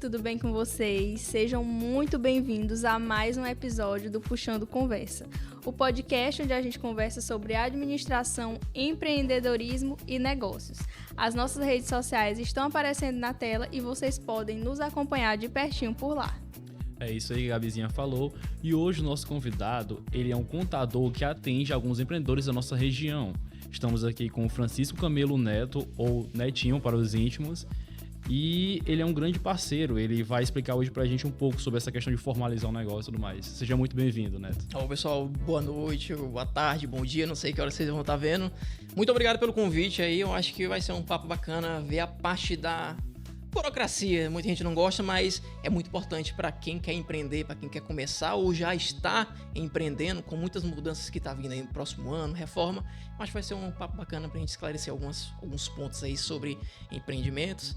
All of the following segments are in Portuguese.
tudo bem com vocês? Sejam muito bem-vindos a mais um episódio do Puxando Conversa, o podcast onde a gente conversa sobre administração, empreendedorismo e negócios. As nossas redes sociais estão aparecendo na tela e vocês podem nos acompanhar de pertinho por lá. É isso aí que a Gabizinha falou. E hoje o nosso convidado, ele é um contador que atende alguns empreendedores da nossa região. Estamos aqui com o Francisco Camelo Neto, ou Netinho para os íntimos. E ele é um grande parceiro, ele vai explicar hoje pra gente um pouco sobre essa questão de formalizar o negócio e tudo mais. Seja muito bem-vindo, Neto. Olá, pessoal, boa noite, boa tarde, bom dia, não sei que hora vocês vão estar vendo. Muito obrigado pelo convite aí, eu acho que vai ser um papo bacana ver a parte da burocracia. Muita gente não gosta, mas é muito importante para quem quer empreender, para quem quer começar ou já está empreendendo, com muitas mudanças que tá vindo aí no próximo ano, reforma. Acho que vai ser um papo bacana para a gente esclarecer alguns pontos aí sobre empreendimentos,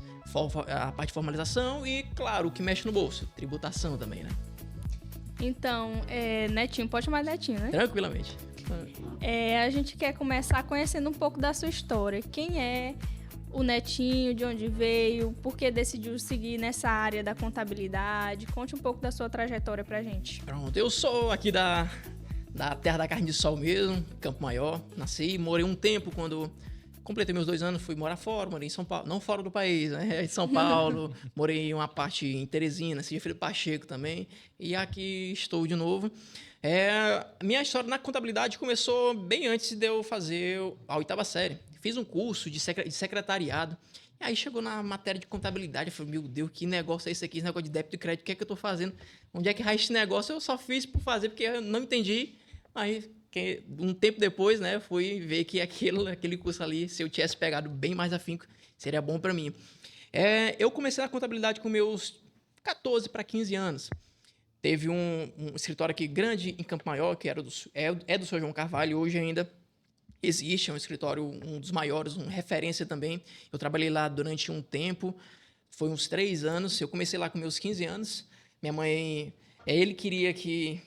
a parte de formalização e, claro, o que mexe no bolso, tributação também, né? Então, Netinho, pode chamar de Netinho, né? Tranquilamente. A gente quer começar conhecendo um pouco da sua história. Quem é o Netinho, de onde veio, por que decidiu seguir nessa área da contabilidade? Conte um pouco da sua trajetória pra gente. Pronto, eu sou aqui da terra da carne de sol mesmo, Campo Maior. Nasci, morei um tempo quando completei meus 2 anos, fui morar fora, morei em São Paulo, não fora do país, né? Em São Paulo, morei em uma parte em Teresina, Cidade Felipe Pacheco também, e aqui estou de novo. Minha história na contabilidade começou bem antes de eu fazer a 8ª série. Fiz um curso de secretariado, e aí chegou na matéria de contabilidade, eu falei, meu Deus, que negócio é esse aqui, esse negócio de débito e crédito, o que é que eu estou fazendo? Onde é que raiz esse negócio? Eu só fiz por fazer, porque eu não entendi, aí um tempo depois, né, fui ver que aquele curso ali, se eu tivesse pegado bem mais afinco, seria bom para mim. Eu comecei a contabilidade com meus 14 para 15 anos. Teve um escritório aqui grande em Campo Maior, que era do Sr. João Carvalho, hoje ainda existe, é um escritório, um dos maiores, uma referência também. Eu trabalhei lá durante um tempo, foi uns 3 anos, eu comecei lá com meus 15 anos. Minha mãe, ele queria que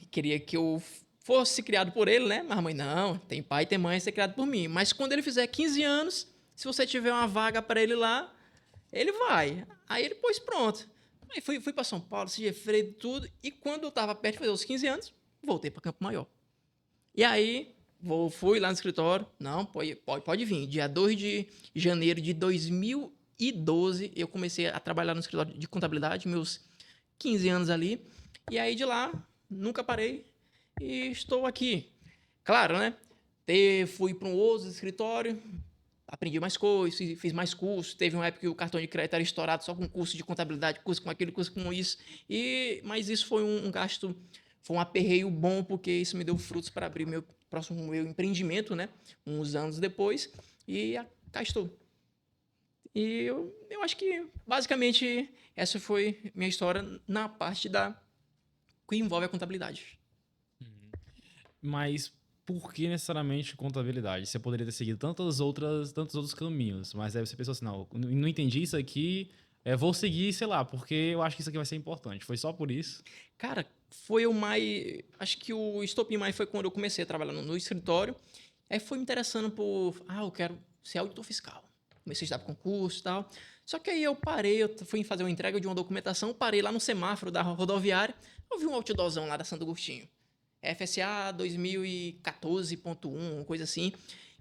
eu fosse criado por ele, né? Mas a mãe, não, tem pai e tem mãe, ser criado por mim. Mas quando ele fizer 15 anos, se você tiver uma vaga para ele lá, ele vai. Aí ele, pois pronto. Aí fui para São Paulo, Cidade Freire, tudo. E quando eu estava perto de fazer os 15 anos, voltei para Campo Maior. E aí, fui lá no escritório. Não, pode vir. Dia 2 de janeiro de 2012, eu comecei a trabalhar no escritório de contabilidade, meus 15 anos ali. E aí, de lá, nunca parei. E estou aqui. Claro, né? Fui para um outro escritório, aprendi mais coisas, fiz mais cursos. Teve uma época que o cartão de crédito era estourado só com curso de contabilidade, curso com aquele, curso com isso. Mas isso foi um gasto, foi um aperreio bom, porque isso me deu frutos para abrir meu empreendimento, né? Uns anos depois. E cá estou. E eu acho que, basicamente, essa foi minha história na parte que envolve a contabilidade. Mas por que necessariamente contabilidade? Você poderia ter seguido tantos outros caminhos, mas aí você pensou assim, não entendi isso aqui, vou seguir, sei lá, porque eu acho que isso aqui vai ser importante. Foi só por isso? Cara, acho que o estopim mais foi quando eu comecei a trabalhar no escritório. Aí foi me interessando eu quero ser auditor fiscal. Comecei a estudar para concurso e tal. Só que aí eu fui fazer uma entrega de uma documentação, parei lá no semáforo da rodoviária, eu vi um outdoorzão lá da Santo Agostinho. FSA 2014.1, uma coisa assim.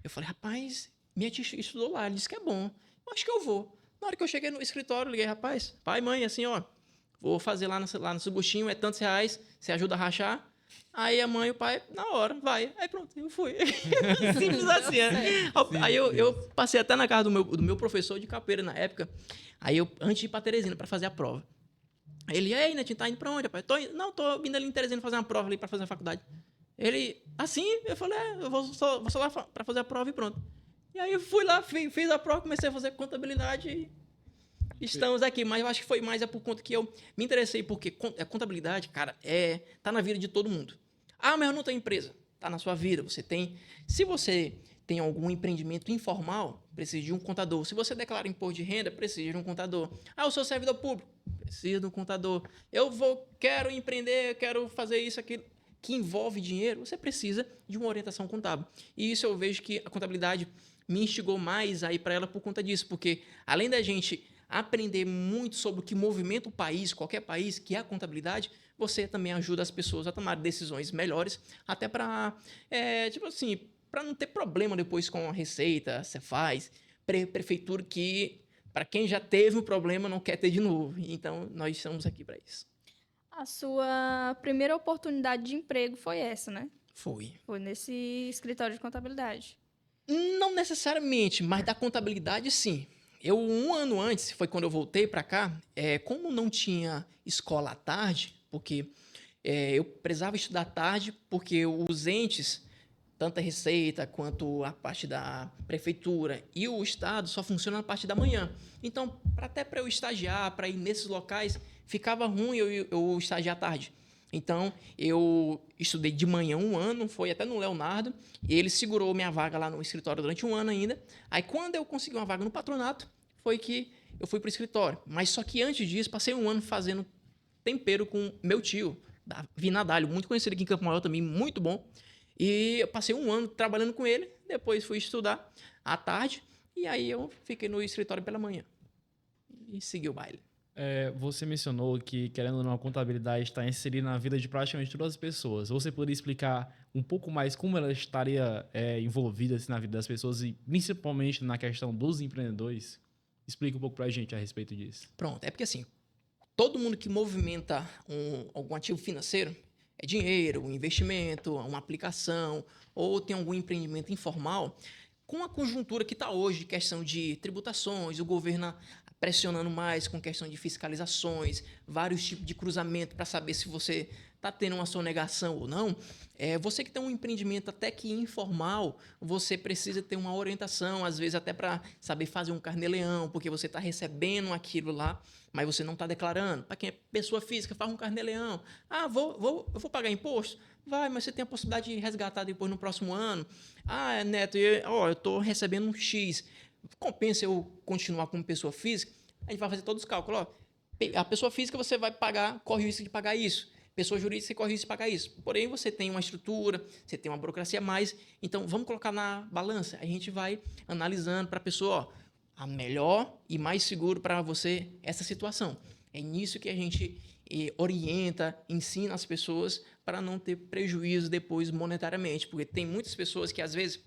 Eu falei, rapaz, minha tia estudou lá, ele disse que é bom. Eu acho que eu vou. Na hora que eu cheguei no escritório, liguei, rapaz, pai, mãe, assim, ó, vou fazer lá no Santo Agostinho, é tantos reais, você ajuda a rachar? Aí a mãe e o pai, na hora, vai. Aí pronto, eu fui. Simples assim, né? Aí eu passei até na casa do meu professor de capoeira na época. Aí antes de ir pra Teresina pra fazer a prova. Aí ele, aí, Netinho, tá indo pra onde, rapaz? Tô indo ali em Teresina fazer uma prova ali pra fazer a faculdade. Ele, assim? Eu falei, eu vou só lá pra fazer a prova e pronto. E aí eu fui lá, fiz a prova, comecei a fazer contabilidade e estamos aqui. Mas eu acho que foi mais por conta que eu me interessei, porque contabilidade, cara, tá na vida de todo mundo. Mas eu não tenho empresa. Tá na sua vida, você tem. Se você tem algum empreendimento informal, precisa de um contador. Se você declara imposto de renda, precisa de um contador. Eu sou servidor público, preciso de um contador. Quero empreender, quero fazer isso, aquilo, que envolve dinheiro, você precisa de uma orientação contábil. E isso eu vejo que a contabilidade me instigou mais a ir para ela por conta disso, porque além da gente aprender muito sobre o que movimenta o país, qualquer país, que é a contabilidade, você também ajuda as pessoas a tomar decisões melhores, até para, tipo assim, para não ter problema depois com a Receita, Cefaz, prefeitura, que para quem já teve um problema não quer ter de novo. Então, nós estamos aqui para isso. A sua primeira oportunidade de emprego foi essa, né? Foi. Foi nesse escritório de contabilidade. Não necessariamente, mas da contabilidade, sim. Eu, um ano antes, foi quando eu voltei para cá, como não tinha escola à tarde, porque eu precisava estudar à tarde, porque os entes, tanto a Receita quanto a parte da prefeitura e o Estado, só funcionam na parte da manhã. Então, até para eu estagiar, para ir nesses locais, ficava ruim eu estagiar à tarde. Então, eu estudei de manhã um ano, foi até no Leonardo, e ele segurou minha vaga lá no escritório durante um ano ainda. Aí, quando eu consegui uma vaga no patronato, foi que eu fui para o escritório. Mas só que antes disso, passei um ano fazendo tempero com meu tio, da Vinadalho, muito conhecido aqui em Campo Maior também, muito bom. E eu passei um ano trabalhando com ele, depois fui estudar à tarde, e aí eu fiquei no escritório pela manhã. E segui o baile. Você mencionou que, querendo ou não, a contabilidade está inserida na vida de praticamente todas as pessoas. Você poderia explicar um pouco mais como ela estaria envolvida assim, na vida das pessoas e principalmente na questão dos empreendedores? Explica um pouco para a gente a respeito disso. Pronto, é porque assim, todo mundo que movimenta algum ativo financeiro, é dinheiro, um investimento, uma aplicação, ou tem algum empreendimento informal, com a conjuntura que está hoje, questão de tributações, o governo pressionando mais com questão de fiscalizações, vários tipos de cruzamento para saber se você está tendo uma sonegação ou não. Você que tem um empreendimento até que informal, você precisa ter uma orientação, às vezes até para saber fazer um carnê-leão, porque você está recebendo aquilo lá, mas você não está declarando. Para quem é pessoa física, faz um carnê-leão. Eu vou pagar imposto? Vai, mas você tem a possibilidade de resgatar depois no próximo ano. Neto, eu estou recebendo um X. Compensa eu continuar como pessoa física? A gente vai fazer todos os cálculos. A pessoa física você vai pagar, corre o risco de pagar isso. Pessoa jurídica você corre o risco de pagar isso. Porém, você tem uma estrutura, você tem uma burocracia a mais. Então, vamos colocar na balança. A gente vai analisando para a pessoa, a melhor e mais seguro para você essa situação. É nisso que a gente orienta, ensina as pessoas para não ter prejuízo depois monetariamente. Porque tem muitas pessoas que, às vezes,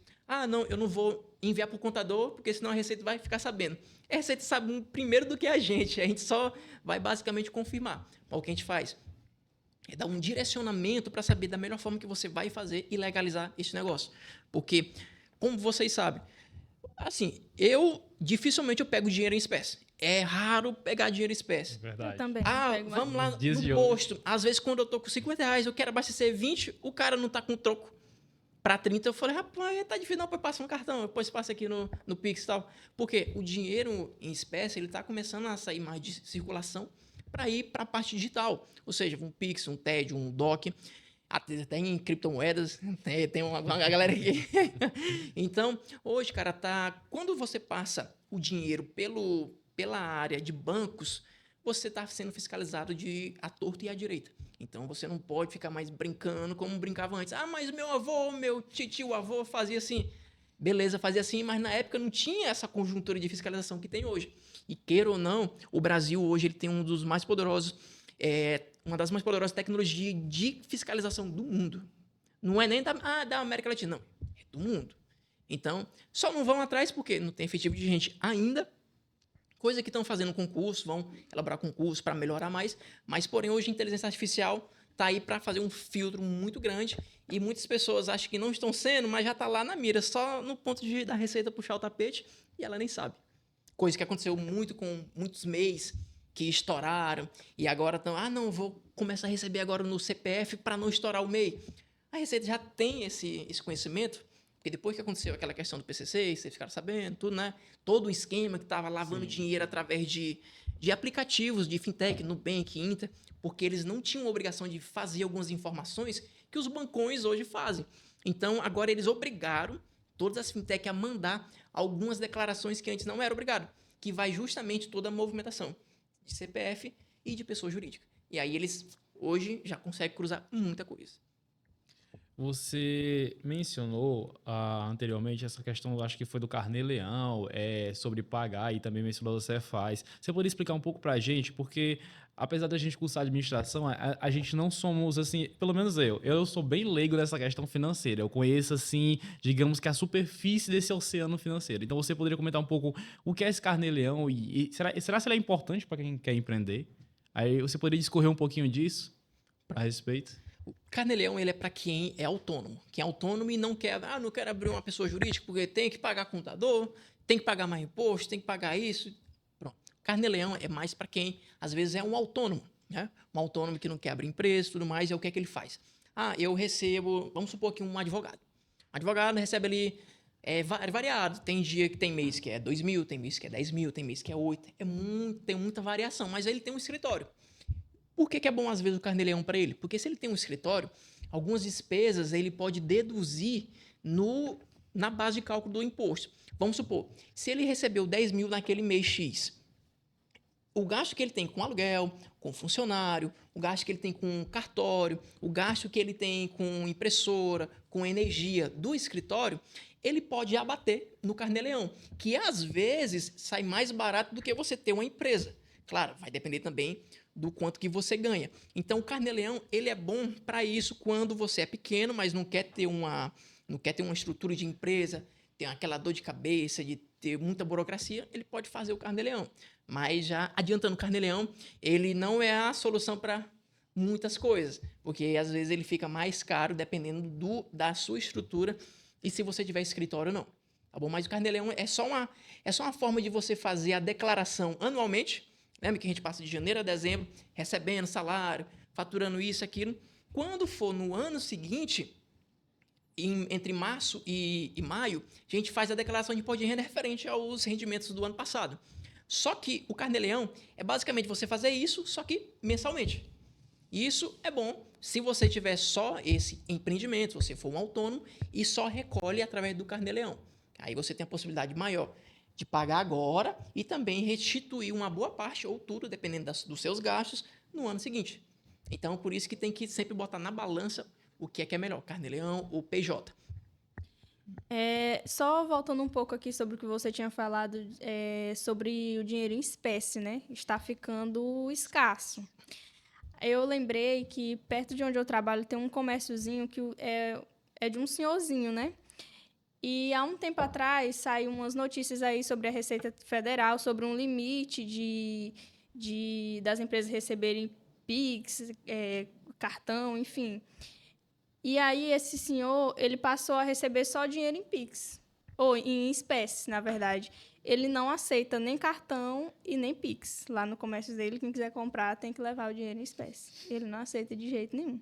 não, eu não vou enviar para o contador, porque senão a Receita vai ficar sabendo. A Receita sabe primeiro do que a gente só vai basicamente confirmar. Mas o que a gente faz é dar um direcionamento para saber da melhor forma que você vai fazer e legalizar esse negócio. Porque, como vocês sabem, assim, dificilmente eu pego dinheiro em espécie. É raro pegar dinheiro em espécie. Verdade. Eu também. Vamos lá no posto. Às vezes, quando eu tô com R$50, eu quero abastecer 20, o cara não tá com troco para 30, eu falei, rapaz, tá difícil, não, depois passa um cartão, depois passa aqui no Pix e tal. Porque o dinheiro em espécie, ele tá começando a sair mais de circulação para ir para a parte digital. Ou seja, um Pix, um TED, um DOC, até em criptomoedas, tem uma galera aqui. Então, hoje, cara, quando você passa o dinheiro pela área de bancos, você está sendo fiscalizado à torta e à direita. Então, você não pode ficar mais brincando como brincava antes. Mas meu avô, meu tio-avô fazia assim. Beleza, fazia assim, mas na época não tinha essa conjuntura de fiscalização que tem hoje. E queira ou não, o Brasil hoje ele tem um dos mais poderosos, uma das mais poderosas tecnologias de fiscalização do mundo. Não é nem da América Latina, não. É do mundo. Então, só não vão atrás porque não tem efetivo de gente ainda. Coisa que estão fazendo concurso, vão elaborar concurso para melhorar mais. Mas, porém, hoje a inteligência artificial está aí para fazer um filtro muito grande e muitas pessoas acham que não estão sendo, mas já está lá na mira, só no ponto da Receita puxar o tapete e ela nem sabe. Coisa que aconteceu muito com muitos MEIs que estouraram e agora estão, não, vou começar a receber agora no CPF para não estourar o MEI. A Receita já tem esse conhecimento, porque depois que aconteceu aquela questão do PCC, vocês ficaram sabendo, tudo, né? Todo o esquema que estava lavando dinheiro através de aplicativos de fintech, Nubank, Inter, porque eles não tinham a obrigação de fazer algumas informações que os bancões hoje fazem. Então, agora eles obrigaram todas as fintech a mandar algumas declarações que antes não era obrigado, que vai justamente toda a movimentação de CPF e de pessoa jurídica. E aí eles hoje já conseguem cruzar muita coisa. Você mencionou anteriormente essa questão, acho que foi do Carnê-Leão, sobre pagar, e também mencionou do Cefaz. Você poderia explicar um pouco para a gente? Porque, apesar da gente cursar administração, a gente não somos, assim, pelo menos eu sou bem leigo nessa questão financeira. Eu conheço, assim, digamos que a superfície desse oceano financeiro. Então, você poderia comentar um pouco o que é esse Carnê-Leão e será que ele é importante para quem quer empreender? Aí você poderia discorrer um pouquinho disso a respeito? O Carnê-Leão, ele é para quem é autônomo. Quem é autônomo e não quer, não quero abrir uma pessoa jurídica porque tem que pagar contador, tem que pagar mais imposto, tem que pagar isso. Pronto. Carnê-Leão é mais para quem, às vezes, é um autônomo, né? Um autônomo que não quer abrir empresa e tudo mais, é o que é que ele faz? Eu recebo, vamos supor que um advogado. Um advogado recebe ali, variado. Tem dia que tem mês que é 2 mil, tem mês que é 10 mil, tem mês que é 8. Tem muita variação, mas ele tem um escritório. Por que é bom, às vezes, o Carnê-Leão para ele? Porque se ele tem um escritório, algumas despesas ele pode deduzir na base de cálculo do imposto. Vamos supor, se ele recebeu 10 mil naquele mês X, o gasto que ele tem com aluguel, com funcionário, o gasto que ele tem com cartório, o gasto que ele tem com impressora, com energia do escritório, ele pode abater no Carnê-Leão, que às vezes sai mais barato do que você ter uma empresa. Claro, vai depender também do quanto que você ganha. Então, o Carnê-Leão, ele é bom para isso quando você é pequeno, mas não quer ter uma estrutura de empresa, tem aquela dor de cabeça de ter muita burocracia, ele pode fazer o Carnê-Leão. Mas já adiantando o Carnê-Leão, ele não é a solução para muitas coisas, porque às vezes ele fica mais caro dependendo da sua estrutura e se você tiver escritório ou não. Tá bom? Mas o Carnê-Leão é só uma forma de você fazer a declaração anualmente. Lembra que a gente passa de janeiro a dezembro recebendo salário, faturando isso, aquilo. Quando for no ano seguinte, entre março e maio, a gente faz a declaração de imposto de renda referente aos rendimentos do ano passado. Só que o Carnê-Leão é basicamente você fazer isso, só que mensalmente. Isso é bom se você tiver só esse empreendimento, se você for um autônomo e só recolhe através do Carnê-Leão. Aí você tem a possibilidade maior de pagar agora e também restituir uma boa parte ou tudo, dependendo dos seus gastos, no ano seguinte. Então, por isso que tem que sempre botar na balança o que é melhor, Carnê-Leão ou PJ. Só voltando um pouco aqui sobre o que você tinha falado sobre o dinheiro em espécie, né? Está ficando escasso. Eu lembrei que perto de onde eu trabalho tem um comérciozinho que é de um senhorzinho, né? E há um tempo atrás saiu umas notícias aí sobre a Receita Federal, sobre um limite das empresas receberem Pix, cartão, enfim. E aí esse senhor, ele passou a receber só dinheiro em Pix, ou em espécie, na verdade. Ele não aceita nem cartão e nem Pix. Lá no comércio dele, quem quiser comprar tem que levar o dinheiro em espécie. Ele não aceita de jeito nenhum.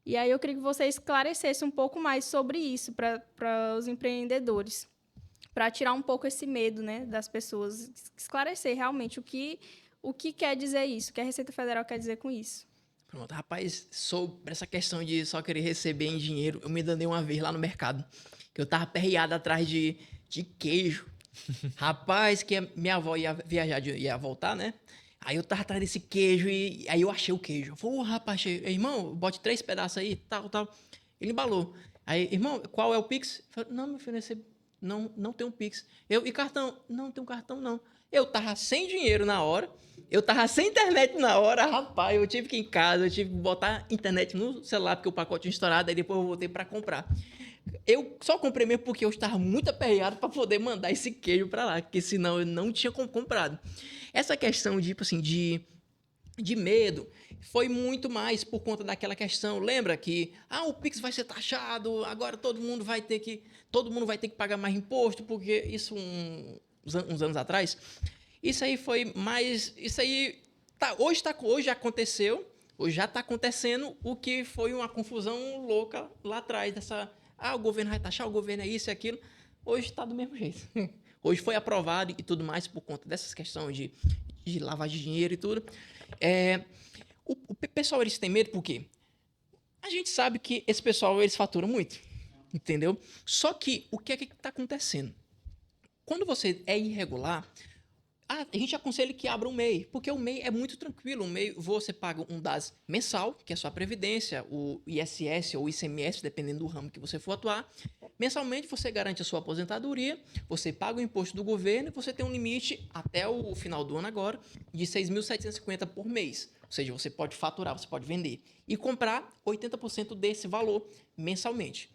E aí eu queria que você esclarecesse um pouco mais sobre isso para os empreendedores, para tirar um pouco esse medo, né, das pessoas, esclarecer realmente o que quer dizer isso, o que a Receita Federal quer dizer com isso. Pronto, rapaz, sobre essa questão de só querer receber em dinheiro, eu me danei uma vez lá no mercado, que eu tava perreado atrás de queijo. Rapaz, que minha avó ia viajar, ia voltar, né? Aí eu tava atrás desse queijo e aí eu achei o queijo. Eu falei, rapaz, irmão, bote 3 pedaços aí, tal. Ele embalou. Aí, irmão, qual é o Pix? Eu falei, não, meu filho, não tem um Pix. E cartão? Não tem um cartão, não. Eu tava sem dinheiro na hora, eu tava sem internet na hora, rapaz, eu tive que ir em casa, eu tive que botar internet no celular porque o pacote tinha estourado, aí depois eu voltei para comprar. Eu só comprei mesmo porque eu estava muito aperreado para poder mandar esse queijo para lá, porque senão eu não tinha comprado. Essa questão de medo foi muito mais por conta daquela questão. Lembra que o Pix vai ser taxado, agora todo mundo vai ter que pagar mais imposto, porque isso uns anos atrás. Isso aí foi mais. Isso aí hoje aconteceu, hoje já está acontecendo o que foi uma confusão louca lá atrás dessa. O governo vai taxar, o governo é isso e aquilo. Hoje está do mesmo jeito. Hoje foi aprovado e tudo mais por conta dessas questões de lavagem de dinheiro e tudo. O pessoal, eles têm medo por quê? A gente sabe que esse pessoal, eles faturam muito, entendeu? Só que o que é que está acontecendo? Quando você é irregular, A gente aconselha que abra um MEI, porque o MEI é muito tranquilo. O MEI, você paga um DAS mensal, que é a sua previdência, o ISS ou ICMS, dependendo do ramo que você for atuar. Mensalmente, você garante a sua aposentadoria, você paga o imposto do governo e você tem um limite, até o final do ano agora, de 6.750 por mês. Ou seja, você pode faturar, você pode vender e comprar 80% desse valor mensalmente.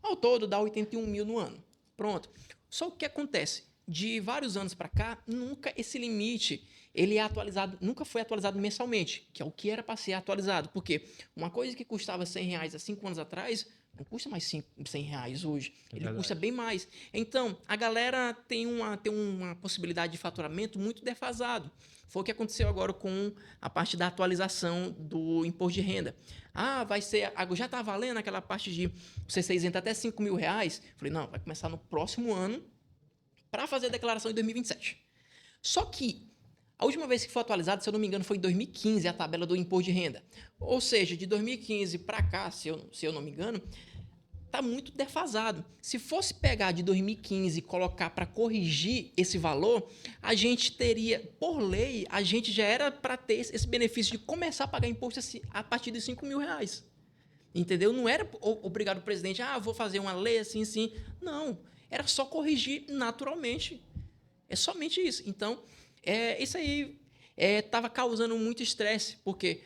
Ao todo, dá 81 mil no ano. Pronto. Só o que acontece? De vários anos para cá, nunca esse limite ele é atualizado, nunca foi atualizado mensalmente, que é o que era para ser atualizado. Porque uma coisa que custava R$100 há 5 anos atrás, não custa mais R$100 hoje. Ele custa bem mais. Então, a galera tem uma possibilidade de faturamento muito defasado. Foi o que aconteceu agora com a parte da atualização do imposto de renda. Vai ser. Já está valendo aquela parte de você ser isento até R$5 mil. Falei, não, vai começar no próximo ano para fazer a declaração em 2027. Só que a última vez que foi atualizado, se eu não me engano, foi em 2015 a tabela do imposto de renda. Ou seja, de 2015 para cá, se eu não me engano, está muito defasado. Se fosse pegar de 2015 e colocar para corrigir esse valor, a gente teria, por lei, a gente já era para ter esse benefício de começar a pagar imposto a partir de R$5 mil. Entendeu? Não era obrigado o presidente, vou fazer uma lei assim, sim. Não. Era só corrigir naturalmente. É somente isso. Então, isso aí estava causando muito estresse, porque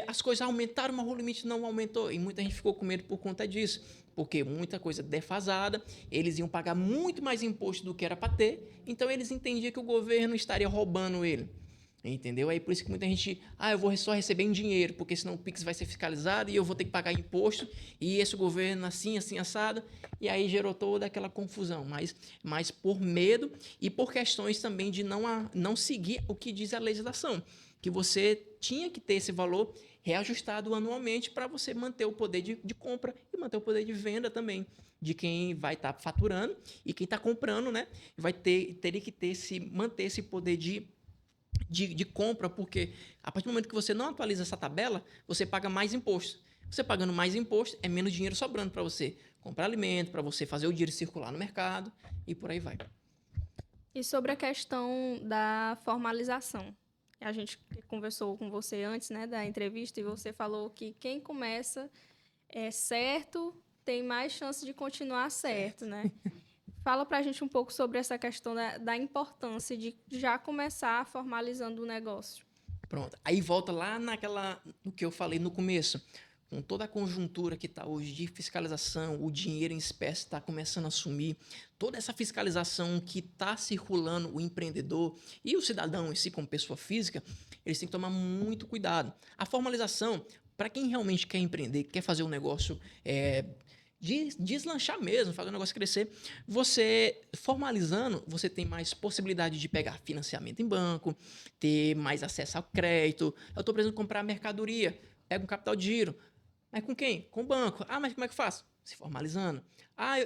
as coisas aumentaram, mas o limite não aumentou. E muita gente ficou com medo por conta disso, porque muita coisa defasada, eles iam pagar muito mais imposto do que era para ter, então eles entendiam que o governo estaria roubando ele. Entendeu? Aí por isso que muita gente, eu vou só receber em dinheiro, porque senão o Pix vai ser fiscalizado e eu vou ter que pagar imposto, e esse governo assim, assado, e aí gerou toda aquela confusão, mas por medo e por questões também de não seguir o que diz a legislação, que você tinha que ter esse valor reajustado anualmente para você manter o poder de compra e manter o poder de venda também de quem vai estar faturando, e quem está comprando, né, teria que manter esse poder de compra, porque a partir do momento que você não atualiza essa tabela, você paga mais imposto. Você pagando mais imposto, é menos dinheiro sobrando para você comprar alimento, para você fazer o dinheiro circular no mercado e por aí vai. E sobre a questão da formalização? A gente conversou com você antes, né, da entrevista, e você falou que quem começa certo tem mais chance de continuar certo, né? Fala para a gente um pouco sobre essa questão da importância de já começar formalizando o negócio. Pronto. Aí volta lá no que eu falei no começo. Com toda a conjuntura que está hoje de fiscalização, o dinheiro em espécie está começando a sumir, toda essa fiscalização que está circulando o empreendedor e o cidadão em si como pessoa física, eles têm que tomar muito cuidado. A formalização, para quem realmente quer empreender, quer fazer um negócio deslanchar mesmo, fazer o negócio crescer, você formalizando, você tem mais possibilidade de pegar financiamento em banco, ter mais acesso ao crédito. Eu estou precisando comprar mercadoria, pega um capital de giro. Mas com quem? Com o banco. Mas como é que eu faço? Se formalizando.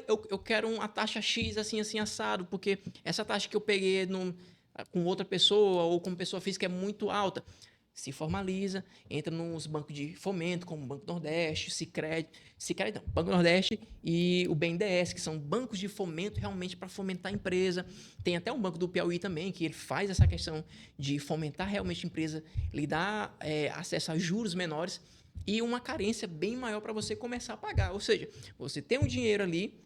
Eu quero uma taxa X assim assado, porque essa taxa que eu peguei com outra pessoa ou com pessoa física é muito alta. Se formaliza, entra nos bancos de fomento, como o Banco Nordeste, Sicredi não, Banco Nordeste e o BNDES, que são bancos de fomento realmente para fomentar a empresa. Tem até um banco do Piauí também, que ele faz essa questão de fomentar realmente a empresa, lhe dá acesso a juros menores e uma carência bem maior para você começar a pagar. Ou seja, você tem um dinheiro ali,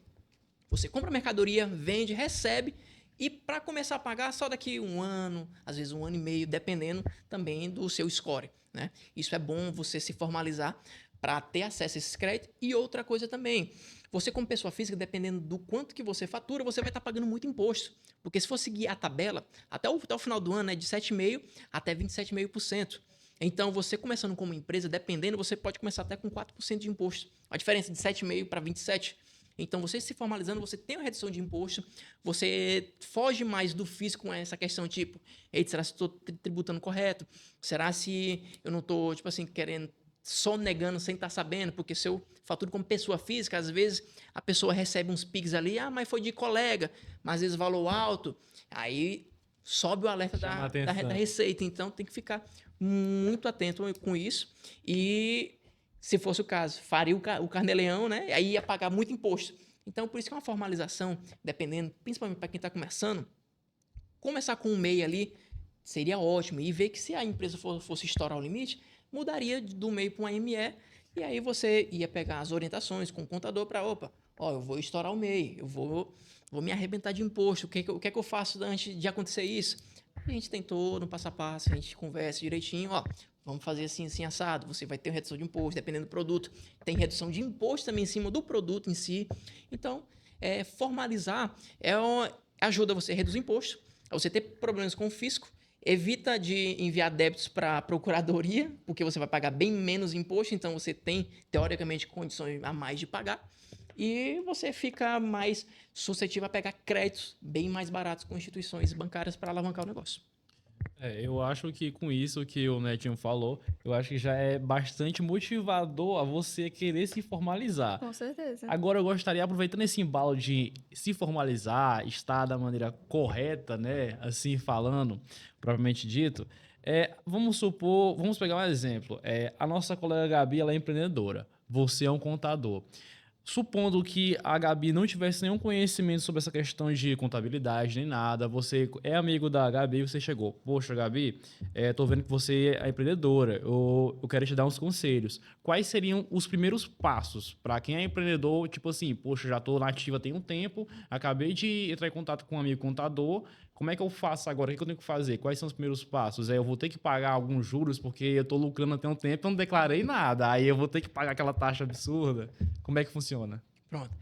você compra a mercadoria, vende, recebe, e para começar a pagar só daqui 1 ano, às vezes 1 ano e meio, dependendo também do seu score, né? Isso é bom você se formalizar para ter acesso a esses créditos. E outra coisa também, você como pessoa física, dependendo do quanto que você fatura, você vai estar pagando muito imposto. Porque se for seguir a tabela, até o final do ano é de 7,5% até 27,5%. Então, você começando como empresa, dependendo, você pode começar até com 4% de imposto. A diferença de 7,5% para 27%. Então, você se formalizando, você tem uma redução de imposto, você foge mais do fisco com essa questão, tipo, será se estou tributando correto? Será se eu não estou, querendo, só negando sem estar sabendo? Porque se eu faturo como pessoa física, às vezes a pessoa recebe uns PIX ali, mas foi de colega, mas às vezes valor alto, aí sobe o alerta da Receita. Então, tem que ficar muito atento com isso e... Se fosse o caso, faria o carnê-leão, né? Aí ia pagar muito imposto. Então, por isso que é uma formalização, dependendo, principalmente para quem está começando, começar com um MEI ali seria ótimo. E ver que se a empresa fosse estourar o limite, mudaria do MEI para um ME. E aí você ia pegar as orientações com o contador para, eu vou estourar o MEI, eu vou me arrebentar de imposto, o que é que eu faço antes de acontecer isso? A gente tem todo um passo a passo, a gente conversa direitinho, vamos fazer assim, assim, assado, você vai ter redução de imposto, dependendo do produto, tem redução de imposto também em cima do produto em si. Então, formalizar ajuda você a reduzir imposto, a você ter problemas com o fisco, evita de enviar débitos para a procuradoria, porque você vai pagar bem menos imposto, então você tem, teoricamente, condições a mais de pagar. E você fica mais suscetível a pegar créditos bem mais baratos com instituições bancárias para alavancar o negócio. Eu acho que com isso que o Netinho falou, eu acho que já é bastante motivador a você querer se formalizar. Com certeza. Agora eu gostaria, aproveitando esse embalo de se formalizar, estar da maneira correta, né, assim falando, propriamente dito, vamos pegar um exemplo, a nossa colega Gabi, ela é empreendedora, você é um contador. Supondo que a Gabi não tivesse nenhum conhecimento sobre essa questão de contabilidade nem nada, você é amigo da Gabi e você chegou. Poxa, Gabi, tô vendo que você é empreendedora, eu quero te dar uns conselhos. Quais seriam os primeiros passos para quem é empreendedor, tipo assim, poxa, já tô na ativa tem um tempo, acabei de entrar em contato com um amigo contador, como é que eu faço agora? O que eu tenho que fazer? Quais são os primeiros passos? Eu vou ter que pagar alguns juros porque eu tô lucrando até um tempo e não declarei nada. Aí eu vou ter que pagar aquela taxa absurda. Como é que funciona? Pronto.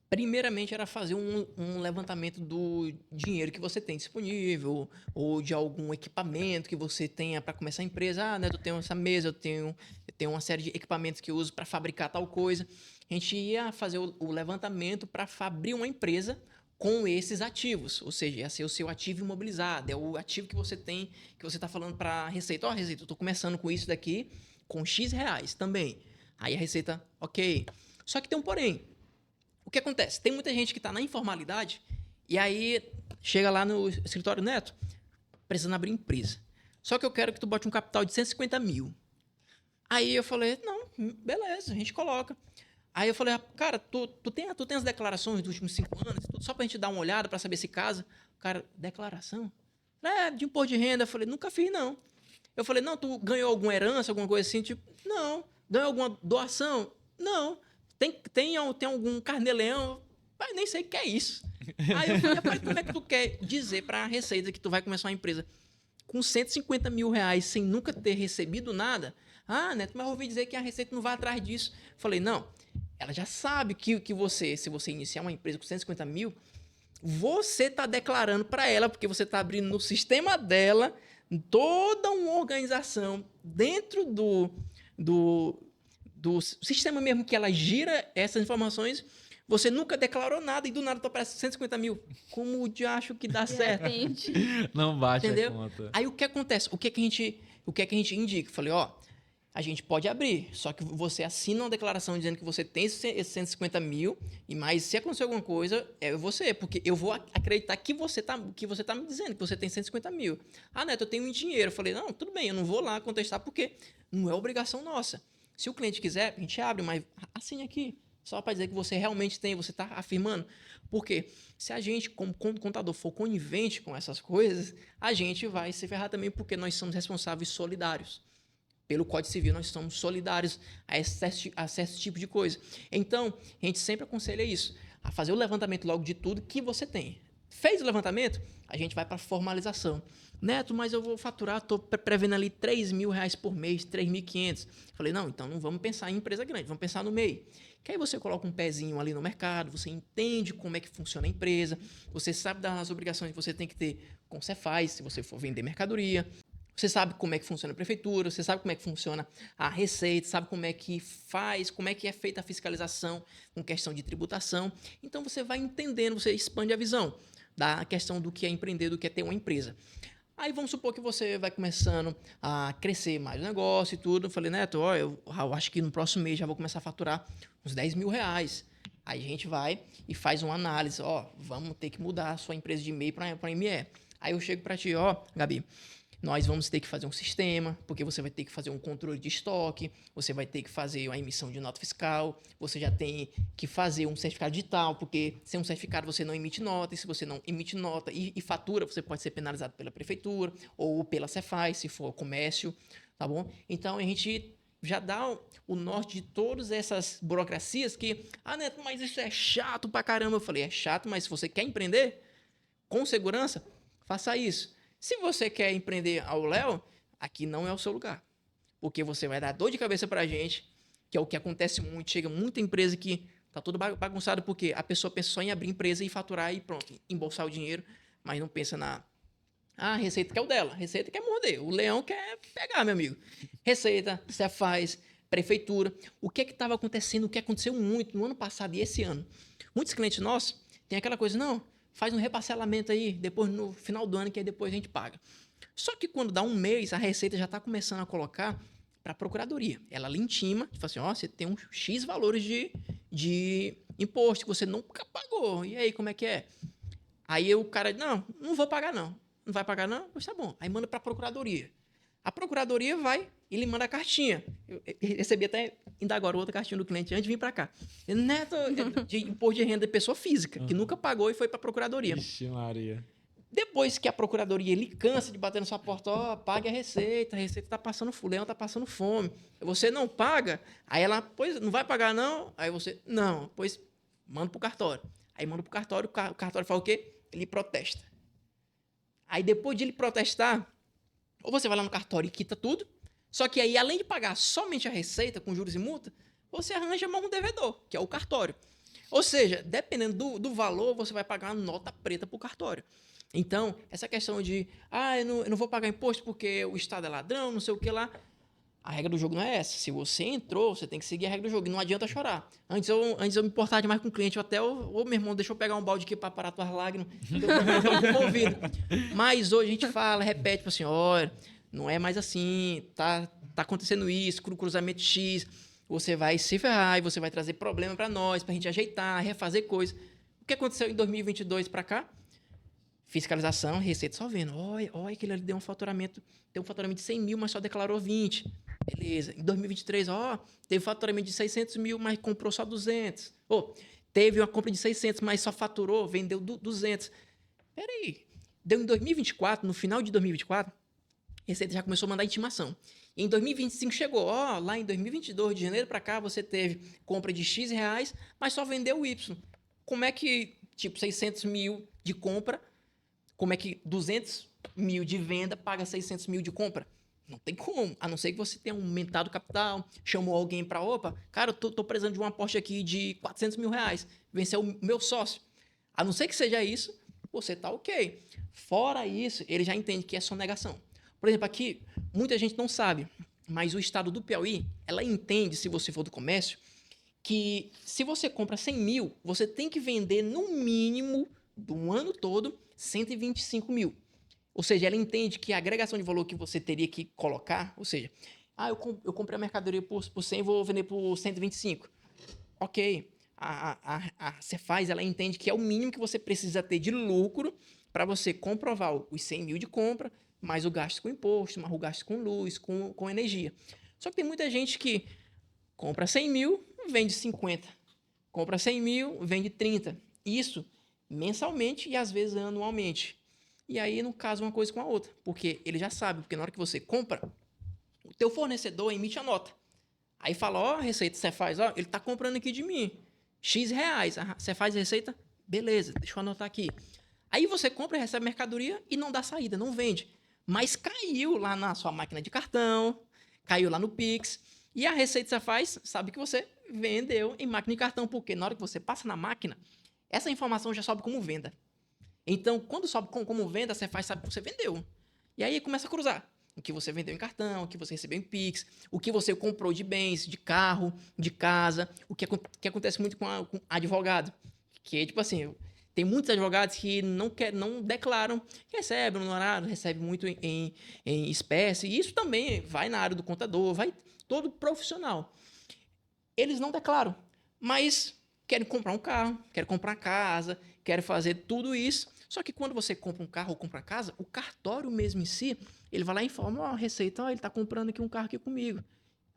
Primeiramente era fazer um levantamento do dinheiro que você tem disponível ou de algum equipamento que você tenha para começar a empresa. Né, eu tenho essa mesa, eu tenho uma série de equipamentos que eu uso para fabricar tal coisa. A gente ia fazer o levantamento para abrir uma empresa com esses ativos, ou seja, ia ser o seu ativo imobilizado, é o ativo que você tem, que você está falando para a Receita. Receita, eu estou começando com isso daqui, com X reais também. Aí a Receita, ok. Só que tem um porém. O que acontece? Tem muita gente que está na informalidade e aí chega lá no escritório, Neto, precisando abrir empresa. Só que eu quero que tu bote um capital de 150 mil. Aí eu falei, não, beleza, a gente coloca. Aí eu falei, cara, tu tem as declarações dos últimos 5 anos, tudo, só pra gente dar uma olhada pra saber se casa. Cara, declaração? De imposto de renda. Eu falei, nunca fiz, não. Eu falei, não, tu ganhou alguma herança, alguma coisa assim? Tipo, não. Ganhou alguma doação? Não. Tem algum carnê-leão? Nem sei o que é isso. Aí eu falei, como é que tu quer dizer pra Receita que tu vai começar uma empresa com 150 mil reais sem nunca ter recebido nada? Neto, mas eu ouvi dizer que a Receita não vai atrás disso. Eu falei, não. Ela já sabe que se você iniciar uma empresa com 150 mil, você está declarando para ela, porque você está abrindo no sistema dela toda uma organização dentro do sistema mesmo que ela gira essas informações. Você nunca declarou nada e do nada tu aparece 150 mil. Como de acho que dá certo? Não bate, entendeu? A conta. Aí o que acontece? O que a gente indica? Eu falei, a gente pode abrir, só que você assina uma declaração dizendo que você tem esses 150 mil, mas se acontecer alguma coisa, é você, porque eu vou acreditar que você tá me dizendo que você tem 150 mil. Neto, eu tenho um dinheiro. Eu falei, não, tudo bem, eu não vou lá contestar, porque não é obrigação nossa. Se o cliente quiser, a gente abre, mas assine aqui, só para dizer que você realmente tem, você está afirmando. Porque se a gente, como contador, for conivente com essas coisas, a gente vai se ferrar também, porque nós somos responsáveis solidários. Pelo Código Civil, nós somos solidários a esse tipo de coisa. Então, a gente sempre aconselha isso, a fazer o levantamento logo de tudo que você tem. Fez o levantamento, a gente vai para a formalização. Neto, mas eu vou faturar, estou prevendo ali R$3.000 por mês, 3.500. Falei, não, então não vamos pensar em empresa grande, vamos pensar no MEI. Que aí você coloca um pezinho ali no mercado, você entende como é que funciona a empresa, você sabe das obrigações que você tem que ter com o Cefaz, se você for vender mercadoria. Você sabe como é que funciona a prefeitura, você sabe como é que funciona a Receita, sabe como é que é feita a fiscalização com questão de tributação. Então, você vai entendendo, você expande a visão da questão do que é empreender, do que é ter uma empresa. Aí, vamos supor que você vai começando a crescer mais o negócio e tudo. Eu falei, Neto, eu acho que no próximo mês já vou começar a faturar uns R$10.000. Aí, a gente vai e faz uma análise. Vamos ter que mudar a sua empresa de MEI para ME. Aí, eu chego para ti, Gabi, Nós vamos ter que fazer um sistema, porque você vai ter que fazer um controle de estoque, você vai ter que fazer uma emissão de nota fiscal, você já tem que fazer um certificado digital, porque sem um certificado você não emite nota, e se você não emite nota e fatura, você pode ser penalizado pela prefeitura ou pela Cefaz, se for comércio, tá bom? Então, a gente já dá o norte de todas essas burocracias que, Neto, mas isso é chato pra caramba. Eu falei, é chato, mas se você quer empreender com segurança, faça isso. Se você quer empreender ao Léo, aqui não é o seu lugar. Porque você vai dar dor de cabeça pra gente, que é o que acontece muito. Chega muita empresa que tá tudo bagunçado porque a pessoa pensa só em abrir empresa e faturar e pronto, embolsar o dinheiro, mas não pensa na... a receita que é o dela. Receita quer morder. O leão quer pegar, meu amigo. Receita, Cefaz, prefeitura. O que estava acontecendo? O que aconteceu muito no ano passado e esse ano? Muitos clientes nossos têm aquela coisa, não... faz um reparcelamento aí, depois no final do ano, que aí depois a gente paga. Só que quando dá um mês, a Receita já está começando a colocar para a Procuradoria. Ela lhe intima, fala assim, você tem um X valores de imposto que você nunca pagou. E aí, como é que é? Aí o cara diz, não vou pagar não. Não vai pagar não? Pois tá bom. Aí manda para a Procuradoria. A Procuradoria vai e lhe manda a cartinha. Eu recebi até ainda agora outra cartinha do cliente antes de vir para cá. Neto, de imposto de renda de pessoa física, que nunca pagou e foi para a Procuradoria. Ixi, Maria. Depois que a Procuradoria ele cansa de bater na sua porta, pague a Receita está passando fulano, está passando fome. Você não paga, aí ela, pois não vai pagar não? Aí você, não, pois manda para o cartório. Aí manda para o cartório fala o quê? Ele protesta. Aí depois de ele protestar, ou você vai lá no cartório e quita tudo, só que aí, além de pagar somente a Receita com juros e multa, você arranja mais um devedor, que é o cartório. Ou seja, dependendo do valor, você vai pagar uma nota preta para o cartório. Então, essa questão de, eu não vou pagar imposto porque o Estado é ladrão, não sei o que lá. A regra do jogo não é essa. Se você entrou, você tem que seguir a regra do jogo. E não adianta chorar. Antes eu me importava demais com o cliente. Meu irmão, deixa eu pegar um balde aqui para parar tuas lágrimas. Eu tô ouvindo. Mas hoje a gente fala, repete, tipo assim, olha, não é mais assim, tá acontecendo isso, cruzamento X, você vai se ferrar e você vai trazer problema para nós, para a gente ajeitar, refazer coisas. O que aconteceu em 2022 para cá? Fiscalização, Receita só vendo. Olha que ele ali deu um faturamento de 100 mil, mas só declarou 20. Beleza. Em 2023, teve faturamento de 600 mil, mas comprou só 200. Teve uma compra de 600, mas só faturou, vendeu 200. Peraí. Deu em 2024, no final de 2024, a Receita já começou a mandar intimação. E em 2025 chegou, lá em 2022, de janeiro para cá, você teve compra de X reais, mas só vendeu Y. Como é que, 600 mil de compra, como é que 200 mil de venda paga 600 mil de compra? Não tem como, a não ser que você tenha aumentado o capital, chamou alguém para, cara, eu tô precisando de um aporte aqui de 400 mil reais, venceu o meu sócio. A não ser que seja isso, você tá ok. Fora isso, ele já entende que é sonegação. Por exemplo, aqui, muita gente não sabe, mas o estado do Piauí, ela entende, se você for do comércio, que se você compra 100 mil, você tem que vender no mínimo do ano todo 125 mil. Ou seja, ela entende que a agregação de valor que você teria que colocar, ou seja, eu comprei a mercadoria por 100 e vou vender por 125. Ok. A Cefaz, ela entende que é o mínimo que você precisa ter de lucro para você comprovar os 100 mil de compra, mais o gasto com imposto, mais o gasto com luz, com energia. Só que tem muita gente que compra 100 mil, vende 50. Compra 100 mil, vende 30. Isso mensalmente e às vezes anualmente. E aí, no caso, uma coisa com a outra. Porque ele já sabe, porque na hora que você compra, o teu fornecedor emite a nota. Aí fala, Receita, você faz, ele está comprando aqui de mim, X reais. Você faz Receita? Beleza, deixa eu anotar aqui. Aí você compra, recebe mercadoria e não dá saída, não vende. Mas caiu lá na sua máquina de cartão, caiu lá no Pix. E a Receita você faz, sabe que você vendeu em máquina de cartão, porque na hora que você passa na máquina, essa informação já sobe como venda. Então, quando sobe como venda, você faz, sabe que você vendeu. E aí começa a cruzar. O que você vendeu em cartão, o que você recebeu em Pix, o que você comprou de bens, de carro, de casa, o que acontece muito com advogado. Que, assim, tem muitos advogados que não declaram, recebem no horário, recebem muito em espécie, e isso também vai na área do contador, vai todo profissional. Eles não declaram, mas querem comprar um carro, querem comprar casa, querem fazer tudo isso. Só que quando você compra um carro ou compra uma casa, o cartório mesmo em si, Ele vai lá e informa, ó, Receita, ó, ele tá comprando aqui um carro aqui comigo.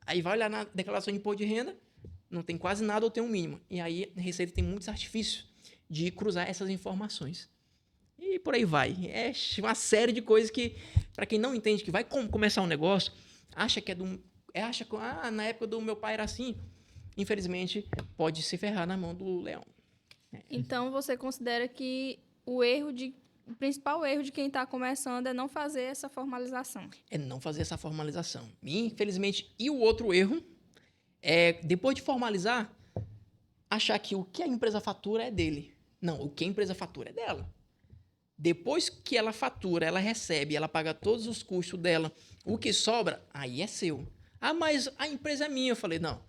Aí vai olhar na declaração de imposto de renda, não tem quase nada ou tem um mínimo. E aí a Receita tem muitos artifícios de cruzar essas informações. E por aí vai. É uma série de coisas que, para quem não entende que vai começar um negócio, acha que na época do meu pai era assim. Infelizmente, pode se ferrar na mão do leão. Então, você considera que o principal erro de quem está começando é não fazer essa formalização? É não fazer essa formalização. Infelizmente, e o outro erro é, depois de formalizar, achar que o que a empresa fatura é dele. Não, o que a empresa fatura é dela. Depois que ela fatura, ela recebe, ela paga todos os custos dela, o que sobra, aí é seu. Ah, mas a empresa é minha. Eu falei, não.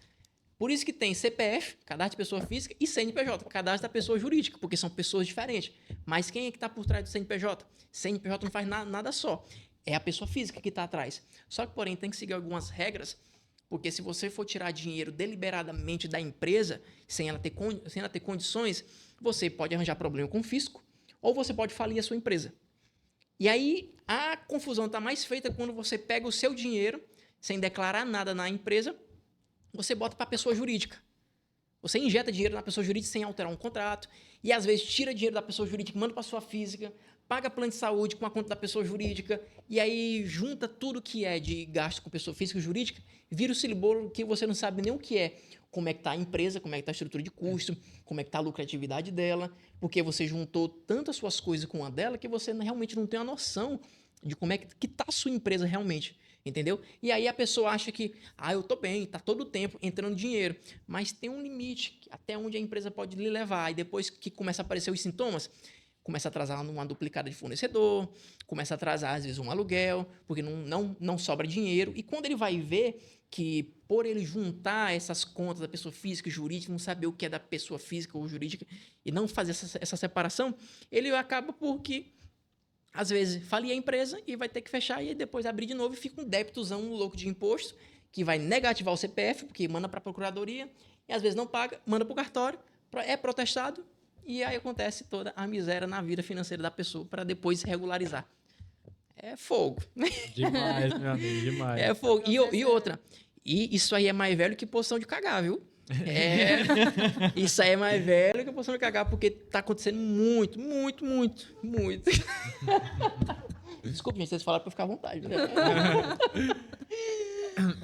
Por isso que tem CPF, cadastro de pessoa física, e CNPJ, cadastro da pessoa jurídica, porque são pessoas diferentes. Mas quem é que está por trás do CNPJ? CNPJ não faz nada só. É a pessoa física que está atrás. Só que, porém, tem que seguir algumas regras, porque se você for tirar dinheiro deliberadamente da empresa, sem ela ter condições, você pode arranjar problema com o fisco, ou você pode falir a sua empresa. E aí, a confusão está mais feita quando você pega o seu dinheiro, sem declarar nada na empresa, você bota para a pessoa jurídica. Você injeta dinheiro na pessoa jurídica sem alterar um contrato, e às vezes tira dinheiro da pessoa jurídica, manda para a sua física, paga plano de saúde com a conta da pessoa jurídica, e aí junta tudo que é de gasto com pessoa física e jurídica, vira o cilibolo que você não sabe nem o que é. Como é que está a empresa, como é que está a estrutura de custo, como é que está a lucratividade dela, porque você juntou tantas suas coisas com a dela que você realmente não tem a noção de como é que está a sua empresa realmente. Entendeu? E aí a pessoa acha que, eu tô bem, tá todo o tempo entrando dinheiro, mas tem um limite até onde a empresa pode lhe levar. E depois que começa a aparecer os sintomas, começa a atrasar uma duplicada de fornecedor, começa a atrasar às vezes um aluguel, porque não sobra dinheiro. E quando ele vai ver que por ele juntar essas contas da pessoa física e jurídica, não saber o que é da pessoa física ou jurídica e não fazer essa separação, ele acaba porque às vezes falir a empresa e vai ter que fechar e depois abrir de novo e fica um débitozão louco de imposto que vai negativar o CPF, porque manda para a procuradoria e às vezes não paga, manda para o cartório, é protestado e aí acontece toda a miséria na vida financeira da pessoa para depois se regularizar. É fogo. Demais, meu amigo, demais. É fogo. E outra, e isso aí é mais velho que poção de cagar, viu? Isso aí é mais velho que a poção de cagar, porque tá acontecendo muito. Desculpa, gente, vocês falaram pra eu ficar à vontade. Né?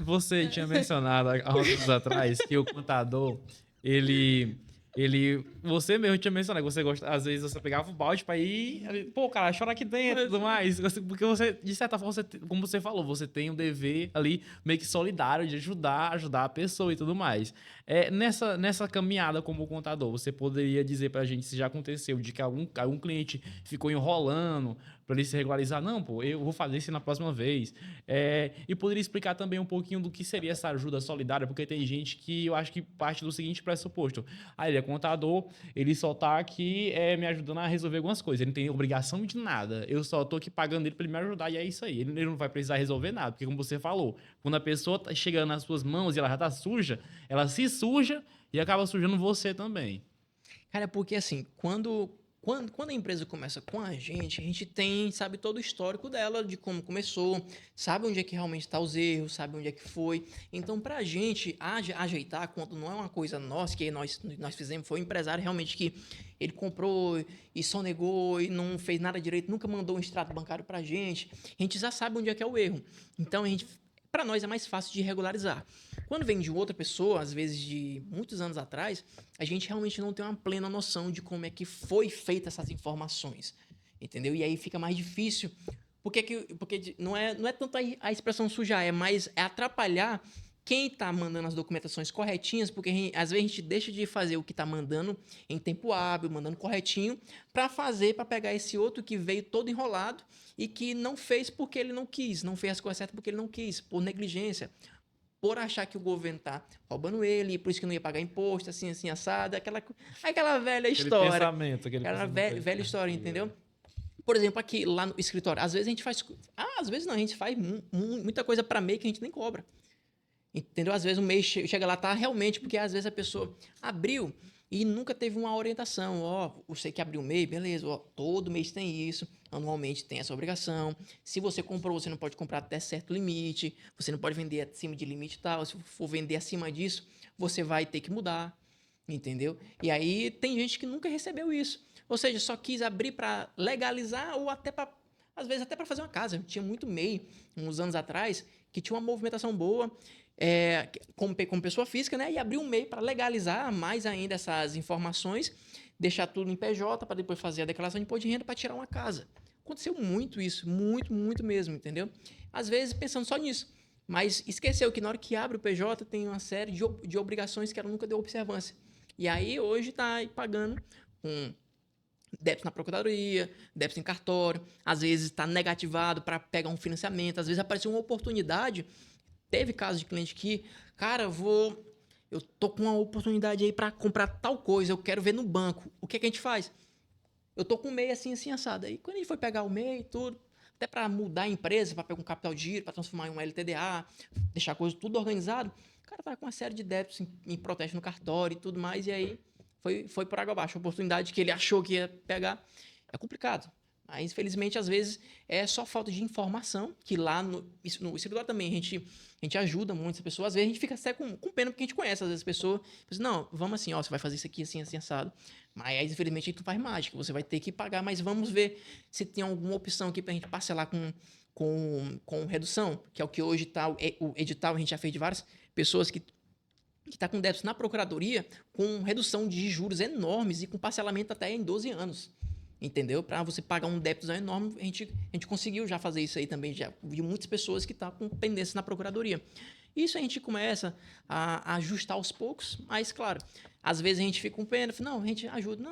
Você tinha mencionado há uns anos atrás que o contador, você mesmo tinha mencionado que você gosta, às vezes você pegava o balde pra ir, cara, chora aqui dentro e tudo mais. Porque você, de certa forma, como você falou, você tem um dever ali meio que solidário de ajudar a pessoa e tudo mais. Nessa caminhada como contador, você poderia dizer pra gente se já aconteceu de que algum cliente ficou enrolando para ele se regularizar? Não, eu vou fazer isso na próxima vez. E poderia explicar também um pouquinho do que seria essa ajuda solidária, porque tem gente que eu acho que parte do seguinte pressuposto. Ele é contador, ele só tá aqui me ajudando a resolver algumas coisas. Ele não tem obrigação de nada. Eu só tô aqui pagando ele para ele me ajudar e é isso aí. Ele não vai precisar resolver nada, porque como você falou, quando a pessoa tá chegando nas suas mãos e ela já tá suja, ela se suja e acaba sujando você também. Cara, porque assim, quando a empresa começa com a gente tem, sabe, todo o histórico dela, de como começou, sabe onde é que realmente está os erros, sabe onde é que foi. Então, para a gente ajeitar, quando não é uma coisa nossa, que nós fizemos, foi um empresário realmente que ele comprou e sonegou e não fez nada direito, nunca mandou um extrato bancário para a gente já sabe onde é que é o erro. Então, para nós é mais fácil de regularizar. Quando vem de outra pessoa, às vezes de muitos anos atrás, a gente realmente não tem uma plena noção de como é que foi feita essas informações, entendeu? E aí fica mais difícil, porque não é tanto a expressão sujar, é mais atrapalhar quem está mandando as documentações corretinhas, porque às vezes a gente deixa de fazer o que está mandando em tempo hábil, mandando corretinho, para pegar esse outro que veio todo enrolado e que não fez porque ele não quis, não fez as coisas certas porque ele não quis, por negligência, por achar que o governo está roubando ele, por isso que não ia pagar imposto, assim, assado, aquela velha história. Aquela velha história, entendeu? Por exemplo, aqui, lá no escritório, às vezes a gente faz... às vezes não, a gente faz muita coisa para MEI que a gente nem cobra. Entendeu? Às vezes o MEI chega lá, tá realmente, porque às vezes a pessoa abriu e nunca teve uma orientação. Ó, você que abriu um MEI, beleza, ó, todo mês tem isso, anualmente tem essa obrigação. Se você comprou, você não pode comprar até certo limite, você não pode vender acima de limite e tal. Se for vender acima disso, você vai ter que mudar, entendeu? E aí tem gente que nunca recebeu isso. Ou seja, só quis abrir para legalizar ou até para, às vezes, até para fazer uma casa. Tinha muito MEI, uns anos atrás, que tinha uma movimentação boa, como pessoa física, né? E abriu um MEI para legalizar mais ainda essas informações, deixar tudo em PJ para depois fazer a declaração de imposto de renda para tirar uma casa. Aconteceu muito isso, muito, muito mesmo, entendeu? Às vezes pensando só nisso, mas esqueceu que na hora que abre o PJ tem uma série de obrigações que ela nunca deu observância. E aí hoje está pagando com débito na procuradoria, débito em cartório, às vezes está negativado para pegar um financiamento, às vezes apareceu uma oportunidade. Teve caso de cliente que, cara, eu tô com uma oportunidade aí para comprar tal coisa, eu quero ver no banco. O que a gente faz? Eu tô com o MEI assim, assim, assado. Aí quando a gente foi pegar o MEI e tudo, até para mudar a empresa, para pegar um capital de giro, para transformar em um LTDA, deixar a coisa tudo organizado, o cara tava com uma série de débitos em protesto no cartório e tudo mais, e aí foi por água abaixo. A oportunidade que ele achou que ia pegar é complicado. Mas, infelizmente, às vezes, é só falta de informação, que lá no escritório também a gente ajuda muito essa pessoa. Às vezes, a gente fica até com pena porque a gente conhece. Às vezes, a pessoa diz, não, vamos assim, ó, você vai fazer isso aqui assim, assim, assado. Mas, aí, infelizmente, a gente não faz mágica. Você vai ter que pagar, mas vamos ver se tem alguma opção aqui para a gente parcelar com redução, que é o que hoje está o edital. A gente já fez de várias pessoas que está com débitos na procuradoria com redução de juros enormes e com parcelamento até em 12 anos. Entendeu? Para você pagar um débito enorme, a gente conseguiu já fazer isso aí também. Já vi muitas pessoas que estão com pendências na procuradoria. Isso a gente começa a ajustar aos poucos, mas, claro, às vezes a gente fica com pena, não, a gente ajuda.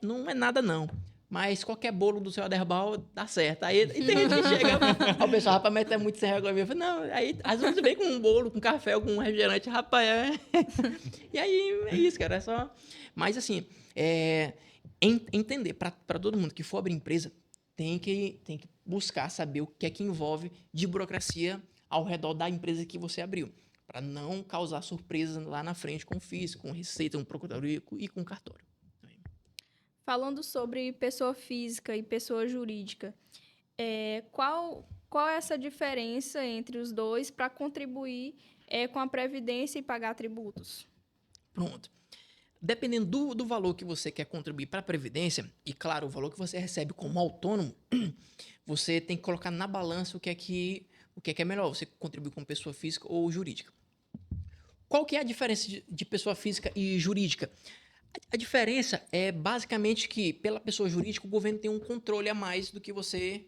Não é nada, não. Mas qualquer bolo do seu Aderbal dá certo. Aí e tem gente que chega, o pessoal, rapaz, mas é muito sem vergonha. Eu falo, não, aí às vezes vem com um bolo, com café, com um refrigerante, rapaz. E aí é isso, cara. É só. Mas assim, entender, para todo mundo que for abrir empresa, tem que buscar saber o que é que envolve de burocracia ao redor da empresa que você abriu, para não causar surpresa lá na frente com o fisco, com receita, com procuradoria e com cartório. Falando sobre pessoa física e pessoa jurídica, qual é essa diferença entre os dois para contribuir com a Previdência e pagar tributos? Pronto. Dependendo do valor que você quer contribuir para a Previdência, e claro, o valor que você recebe como autônomo, você tem que colocar na balança o que é melhor, você contribuir como pessoa física ou jurídica. Qual que é a diferença de pessoa física e jurídica? A diferença é basicamente que, pela pessoa jurídica, o governo tem um controle a mais do que você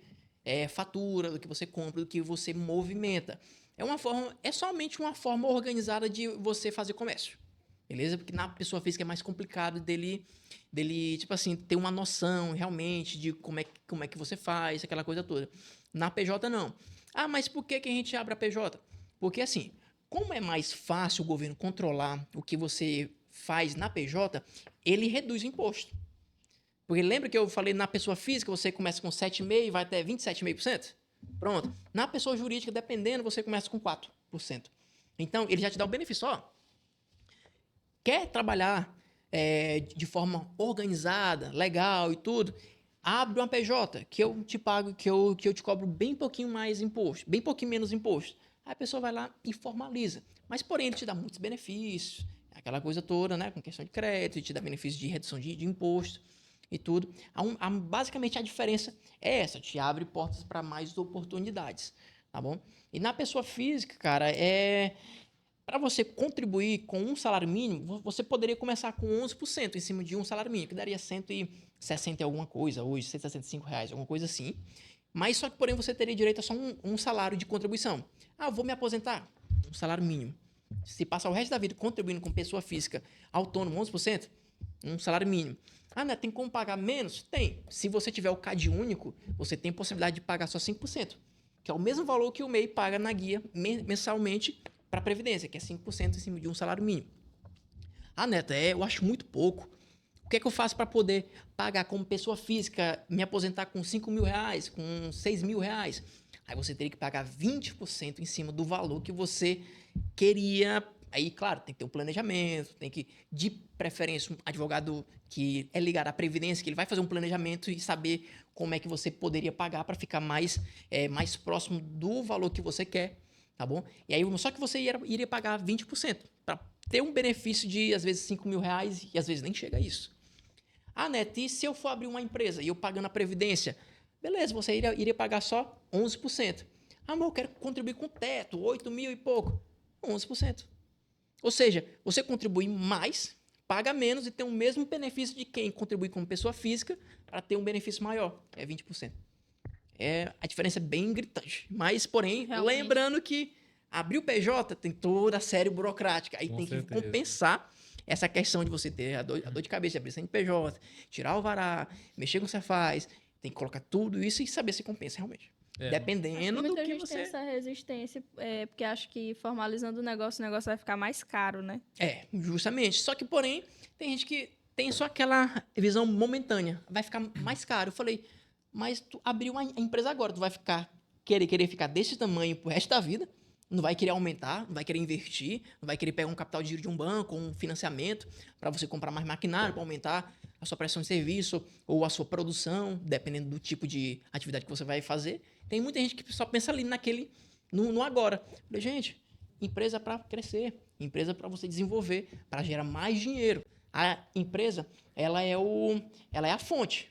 fatura, do que você compra, do que você movimenta. É somente uma forma organizada de você fazer comércio. Beleza? Porque na pessoa física é mais complicado dele tipo assim, ter uma noção realmente de como é que você faz, aquela coisa toda. Na PJ, não. Ah, mas por que a gente abre a PJ? Porque, assim, como é mais fácil o governo controlar o que você faz na PJ, ele reduz o imposto. Porque lembra que eu falei na pessoa física, você começa com 7,5% e vai até 27,5%? Pronto. Na pessoa jurídica, dependendo, você começa com 4%. Então, ele já te dá o benefício, ó. Quer trabalhar de forma organizada, legal e tudo, abre uma PJ, que eu te pago, que eu te cobro bem pouquinho mais imposto, bem pouquinho menos imposto. Aí a pessoa vai lá e formaliza. Mas, porém, ele te dá muitos benefícios, aquela coisa toda, né? Com questão de crédito, te dá benefício de redução de imposto e tudo. Basicamente, a diferença é essa, te abre portas para mais oportunidades, tá bom? E na pessoa física, cara, para você contribuir com um salário mínimo, você poderia começar com 11% em cima de um salário mínimo, que daria 160 e alguma coisa hoje, R$165, alguma coisa assim. Mas só que, porém, você teria direito a só um salário de contribuição. Ah, eu vou me aposentar, um salário mínimo. Se passar o resto da vida contribuindo com pessoa física autônomo, 11%, um salário mínimo. Ah, né, tem como pagar menos? Tem. Se você tiver o CAD único, você tem possibilidade de pagar só 5%, que é o mesmo valor que o MEI paga na guia mensalmente para a Previdência, que é 5% em cima de um salário mínimo. Ah, Neto, eu acho muito pouco. O que é que eu faço para poder pagar como pessoa física, me aposentar com R$5.000, com R$6.000? Aí você teria que pagar 20% em cima do valor que você queria Aí, claro, tem que ter um planejamento, tem que, de preferência, um advogado que é ligado à previdência, que ele vai fazer um planejamento e saber como é que você poderia pagar para ficar mais próximo do valor que você quer, tá bom? E aí, só que você iria pagar 20% para ter um benefício de, às vezes, R$ 5.000 e às vezes nem chega a isso. Ah, Neto, e se eu for abrir uma empresa e eu pagando a previdência? Beleza, você iria pagar só 11%. Ah, mas eu quero contribuir com o teto, 8 mil e pouco. 11%. Ou seja, você contribui mais, paga menos e tem o mesmo benefício de quem contribui como pessoa física para ter um benefício maior. É 20%. A diferença é bem gritante. Mas, porém, Realmente. lembrando que abrir o PJ tem toda a série burocrática. Aí tem que compensar essa questão de você ter a dor de cabeça de abrir CNPJ, tirar o alvará, mexer com o Cefaz. Tem que colocar tudo isso e saber se compensa realmente. Dependendo do muita que gente você... tem essa resistência, porque acho que formalizando o negócio vai ficar mais caro, né? Justamente. Só que, porém, tem gente que tem só aquela visão momentânea. Vai ficar mais caro. Eu falei, mas tu abriu uma empresa agora, tu vai querer ficar desse tamanho pro resto da vida, não vai querer aumentar, não vai querer investir, não vai querer pegar um capital de giro de um banco, um financiamento para você comprar mais maquinário, para aumentar a sua prestação de serviço ou a sua produção, dependendo do tipo de atividade que você vai fazer. Tem muita gente que só pensa ali no agora. Eu falei, gente, empresa para crescer, empresa para você desenvolver, para gerar mais dinheiro. A empresa, ela é a fonte.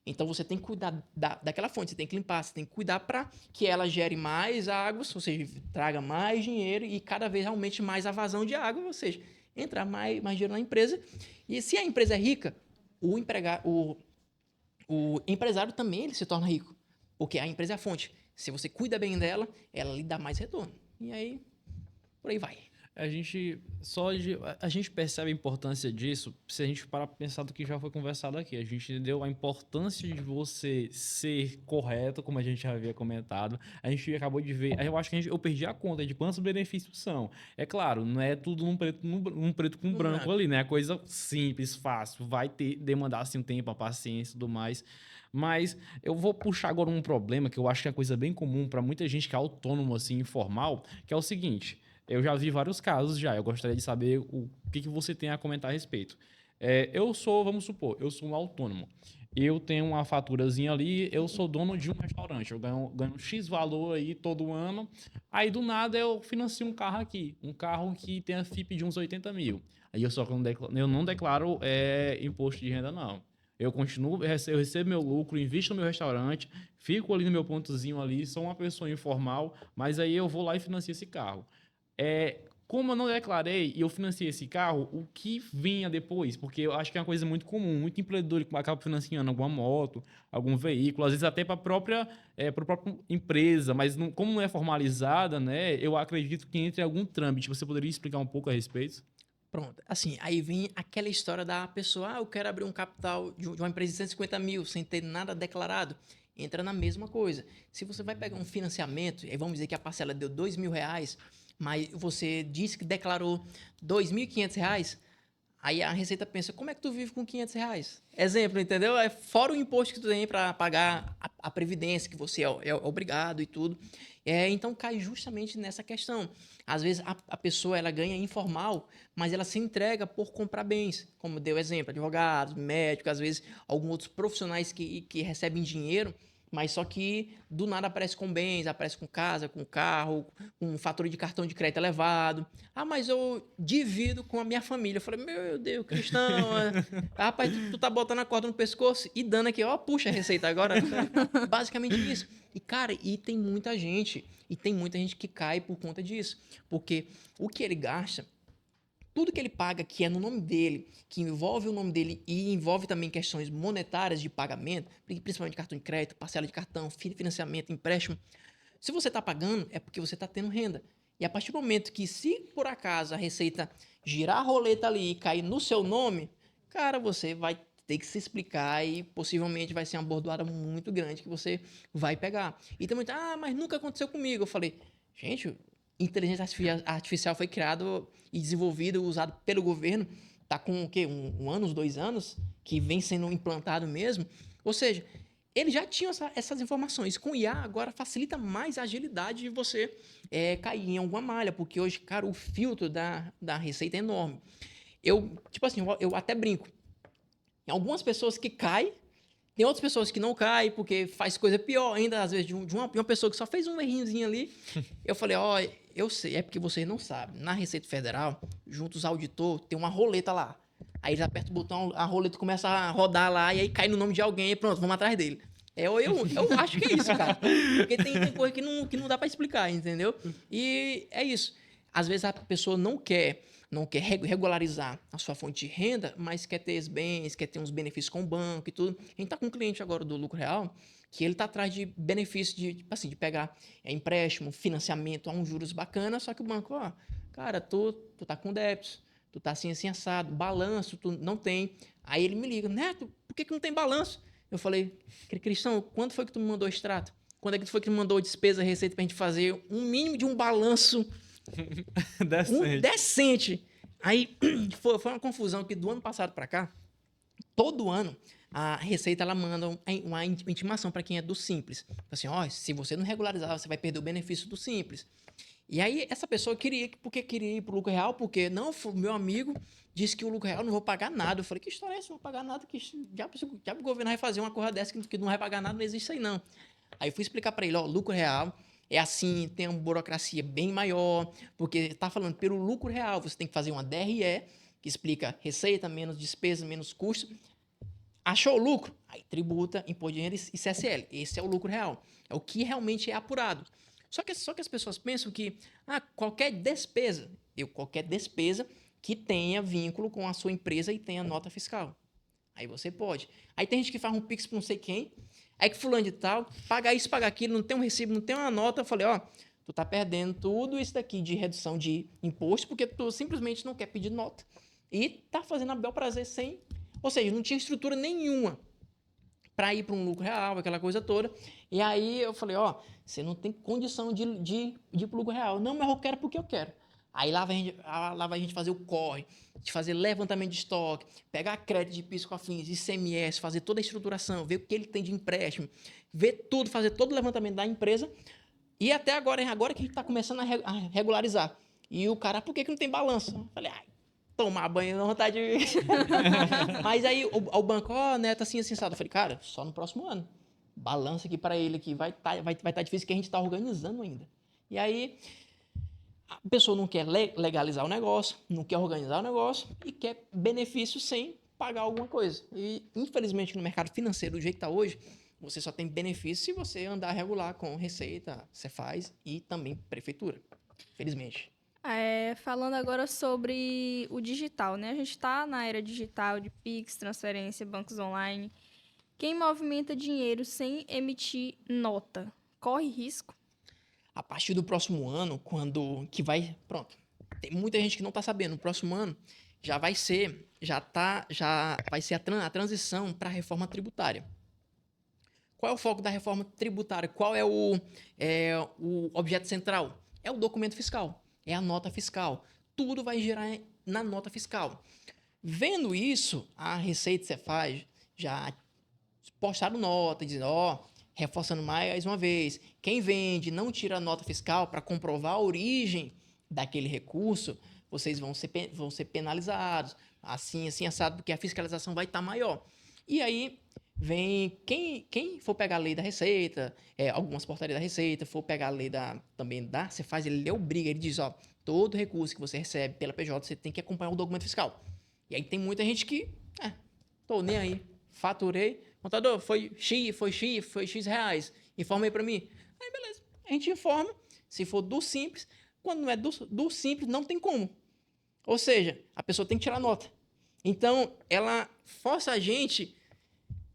Então, você tem que cuidar daquela fonte, você tem que limpar, você tem que cuidar para que ela gere mais água, ou seja, traga mais dinheiro e cada vez aumente mais a vazão de água, ou seja, entrar mais dinheiro na empresa. E se a empresa é rica, o empresário também ele se torna rico, porque a empresa é a fonte. Se você cuida bem dela, ela lhe dá mais retorno. E aí, por aí vai. A gente percebe a importância disso se a gente parar para pensar do que já foi conversado aqui. A gente entendeu a importância de você ser correto, como a gente já havia comentado. A gente acabou de ver, eu acho que eu perdi a conta de quantos benefícios são. É claro, não é tudo num preto com branco ali, né? É coisa simples, fácil. Vai demandar assim um tempo, a paciência e tudo mais. Mas eu vou puxar agora um problema que eu acho que é coisa bem comum para muita gente que é autônomo, assim, informal, que é o seguinte. Eu já vi vários casos já. Eu gostaria de saber o que você tem a comentar a respeito. Vamos supor, eu sou um autônomo. Eu tenho uma faturazinha ali, eu sou dono de um restaurante. Eu ganho X valor aí todo ano. Aí, do nada, eu financio um carro aqui. Um carro que tem a FIP de uns 80 mil. Aí eu não declaro imposto de renda, não. Eu recebo meu lucro, invisto no meu restaurante, fico ali no meu pontozinho ali, sou uma pessoa informal, mas aí eu vou lá e financio esse carro. Como eu não declarei e eu financiei esse carro, o que vinha depois? Porque eu acho que é uma coisa muito comum. Muito empreendedor que acaba financiando alguma moto, algum veículo, às vezes até para a própria empresa, mas como não é formalizada, né? Eu acredito que entre algum trâmite. Você poderia explicar um pouco a respeito? Pronto. Assim, aí vem aquela história da pessoa, eu quero abrir um capital de uma empresa de 150 mil sem ter nada declarado. Entra na mesma coisa. Se você vai pegar um financiamento, aí vamos dizer que a parcela deu R$2.000, mas você disse que declarou R$2.500, aí a Receita pensa, como é que tu vive com R$500? Exemplo, entendeu? Fora o imposto que tu tem para pagar a previdência, que você é obrigado e tudo. Então, cai justamente nessa questão. Às vezes, a pessoa ela ganha informal, mas ela se entrega por comprar bens, como deu exemplo, advogados, médicos, às vezes, alguns outros profissionais que recebem dinheiro, mas só que do nada aparece com bens, aparece com casa, com carro, com fatura de cartão de crédito elevado. Ah, mas eu divido com a minha família. Eu falei, meu Deus, cristão. Rapaz, tu tá botando a corda no pescoço e dando aqui, ó, puxa a receita agora. Basicamente isso. E, cara, tem muita gente que cai por conta disso. Porque o que ele gasta, tudo que ele paga que é no nome dele, que envolve o nome dele e envolve também questões monetárias de pagamento, principalmente cartão de crédito, parcela de cartão, financiamento, empréstimo. Se você está pagando, é porque você está tendo renda. E a partir do momento que, se por acaso a Receita girar a roleta ali e cair no seu nome, cara, você vai ter que se explicar e possivelmente vai ser uma bordoada muito grande que você vai pegar. E tem muito, mas nunca aconteceu comigo. Eu falei, gente, inteligência artificial foi criado e desenvolvido, usado pelo governo, está com o quê? Um ano, 2 anos, que vem sendo implantado mesmo. Ou seja, eles já tinham essas informações. Com o IA, agora facilita mais a agilidade de você cair em alguma malha, porque hoje, cara, o filtro da Receita é enorme. Tipo assim, eu até brinco. Tem algumas pessoas que caem, tem outras pessoas que não caem, porque faz coisa pior ainda, às vezes, de uma pessoa que só fez um errinhozinho ali. Eu falei, ó, eu sei, é porque vocês não sabem. Na Receita Federal, junto aos auditores, tem uma roleta lá. Aí eles apertam o botão, a roleta começa a rodar lá, e aí cai no nome de alguém, e pronto, vamos atrás dele. Eu acho que é isso, cara. Porque tem coisa que não dá pra explicar, entendeu? E é isso. Às vezes a pessoa não quer regularizar a sua fonte de renda, mas quer ter os bens, quer ter uns benefícios com o banco e tudo. A gente tá com um cliente agora do Lucro Real, que ele tá atrás de benefícios de, tipo assim, de pegar empréstimo, financiamento a uns juros bacana, só que o banco, ó, cara, tu tá com débitos, tu tá assim assado, balanço, tu não tem. Aí ele me liga, Neto, por que não tem balanço? Eu falei, Cristão, quando foi que tu me mandou o extrato? Quando é que tu foi que me mandou despesa, receita pra gente fazer um mínimo de um balanço decente? Aí foi uma confusão que do ano passado para cá, todo ano, a Receita ela manda uma intimação para quem é do Simples. Assim, ó, se você não regularizar, você vai perder o benefício do Simples. E aí essa pessoa queria ir pro Lucro Real, porque não, meu amigo disse que o Lucro Real não vou pagar nada. Eu falei, que história é essa? Não vou pagar nada, que já o governo vai fazer uma coisa dessa que não vai pagar nada, não existe isso aí não. Aí eu fui explicar para ele, ó, Lucro Real é assim, tem uma burocracia bem maior, porque tá falando pelo Lucro Real, você tem que fazer uma DRE, que explica receita menos despesa, menos custo. Achou o lucro? Aí tributa, imposto de renda e CSL. Esse é o lucro real. É o que realmente é apurado. Só que as pessoas pensam que qualquer despesa que tenha vínculo com a sua empresa e tenha nota fiscal. Aí você pode. Aí tem gente que faz um Pix para não sei quem, aí que fulano de tal, paga isso, paga aquilo, não tem um recibo, não tem uma nota. Eu falei, ó, tu tá perdendo tudo isso daqui de redução de imposto porque tu simplesmente não quer pedir nota. E tá fazendo a bel prazer sem... Ou seja, não tinha estrutura nenhuma para ir para um lucro real, aquela coisa toda. E aí eu falei, ó, você não tem condição de ir para o lucro real. Não, mas eu quero porque eu quero. Aí lá vai a gente fazer o corre, de fazer levantamento de estoque, pegar crédito de PIS, COFINS, ICMS, fazer toda a estruturação, ver o que ele tem de empréstimo, ver tudo, fazer todo o levantamento da empresa. E até agora que a gente está começando a regularizar. E o cara, por que não tem balanço? Eu falei, tomar banho, não vontade de... Mas aí o banco, Neto, assim, assado. Eu falei, cara, só no próximo ano. Balança aqui para ele, que vai tá difícil, que a gente está organizando ainda. E aí, a pessoa não quer legalizar o negócio, não quer organizar o negócio e quer benefício sem pagar alguma coisa. E, infelizmente, no mercado financeiro, do jeito que está hoje, você só tem benefício se você andar regular com Receita, Cefaz e também Prefeitura. Felizmente. Falando agora sobre o digital, né? A gente está na era digital de Pix, transferência, bancos online. Quem movimenta dinheiro sem emitir nota, corre risco? A partir do próximo ano, pronto, tem muita gente que não está sabendo, no próximo ano já vai ser a transição para a reforma tributária. Qual é o foco da reforma tributária? Qual é o objeto central? É o documento fiscal. É a nota fiscal. Tudo vai girar na nota fiscal. Vendo isso, a Receita e Cefaz já postaram nota, dizendo, reforçando mais uma vez, quem vende não tira a nota fiscal para comprovar a origem daquele recurso, vocês vão ser penalizados, assim, assado, porque a fiscalização vai estar maior. E aí, vem quem for pegar a lei da Receita, algumas portarias da Receita, for pegar a lei também da Cefaz, ele obriga, ele diz, todo recurso que você recebe pela PJ, você tem que acompanhar o documento fiscal. E aí tem muita gente que, tô nem aí, faturei, contador, foi X reais, informa aí para mim. Aí beleza, a gente informa, se for do Simples, quando não é do Simples, não tem como. Ou seja, a pessoa tem que tirar nota. Então, ela força a gente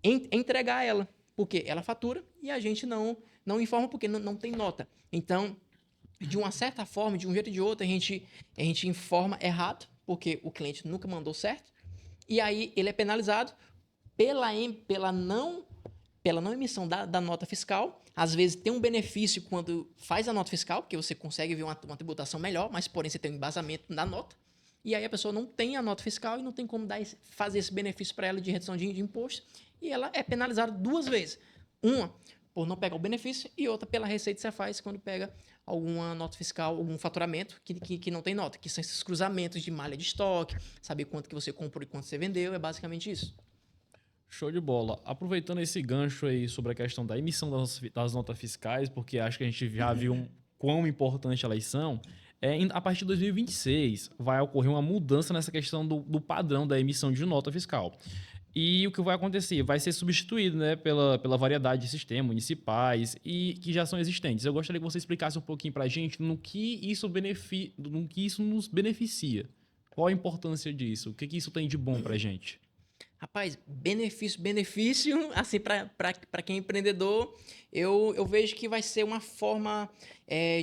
entregar ela, porque ela fatura e a gente não informa porque não tem nota. Então, de uma certa forma, de um jeito ou de outro, a gente informa errado, porque o cliente nunca mandou certo, e aí ele é penalizado pela não emissão da nota fiscal. Às vezes tem um benefício quando faz a nota fiscal, porque você consegue ver uma tributação melhor, mas porém você tem um embasamento na nota, e aí a pessoa não tem a nota fiscal e não tem como fazer esse benefício para ela de redução de imposto, e ela é penalizada 2 vezes. Uma, por não pegar o benefício, e outra pela receita que você faz quando pega alguma nota fiscal, algum faturamento que não tem nota, que são esses cruzamentos de malha de estoque, saber quanto que você comprou e quanto você vendeu, é basicamente isso. Show de bola. Aproveitando esse gancho aí sobre a questão da emissão das notas fiscais, porque acho que a gente já viu quão importante elas são, a partir de 2026 vai ocorrer uma mudança nessa questão do padrão da emissão de nota fiscal. E o que vai acontecer? Vai ser substituído, né, pela variedade de sistemas municipais e que já são existentes. Eu gostaria que você explicasse um pouquinho para a gente no que isso nos beneficia. Qual a importância disso? O que isso tem de bom para a gente? Rapaz, benefício, assim, para quem é empreendedor, eu vejo que vai ser uma forma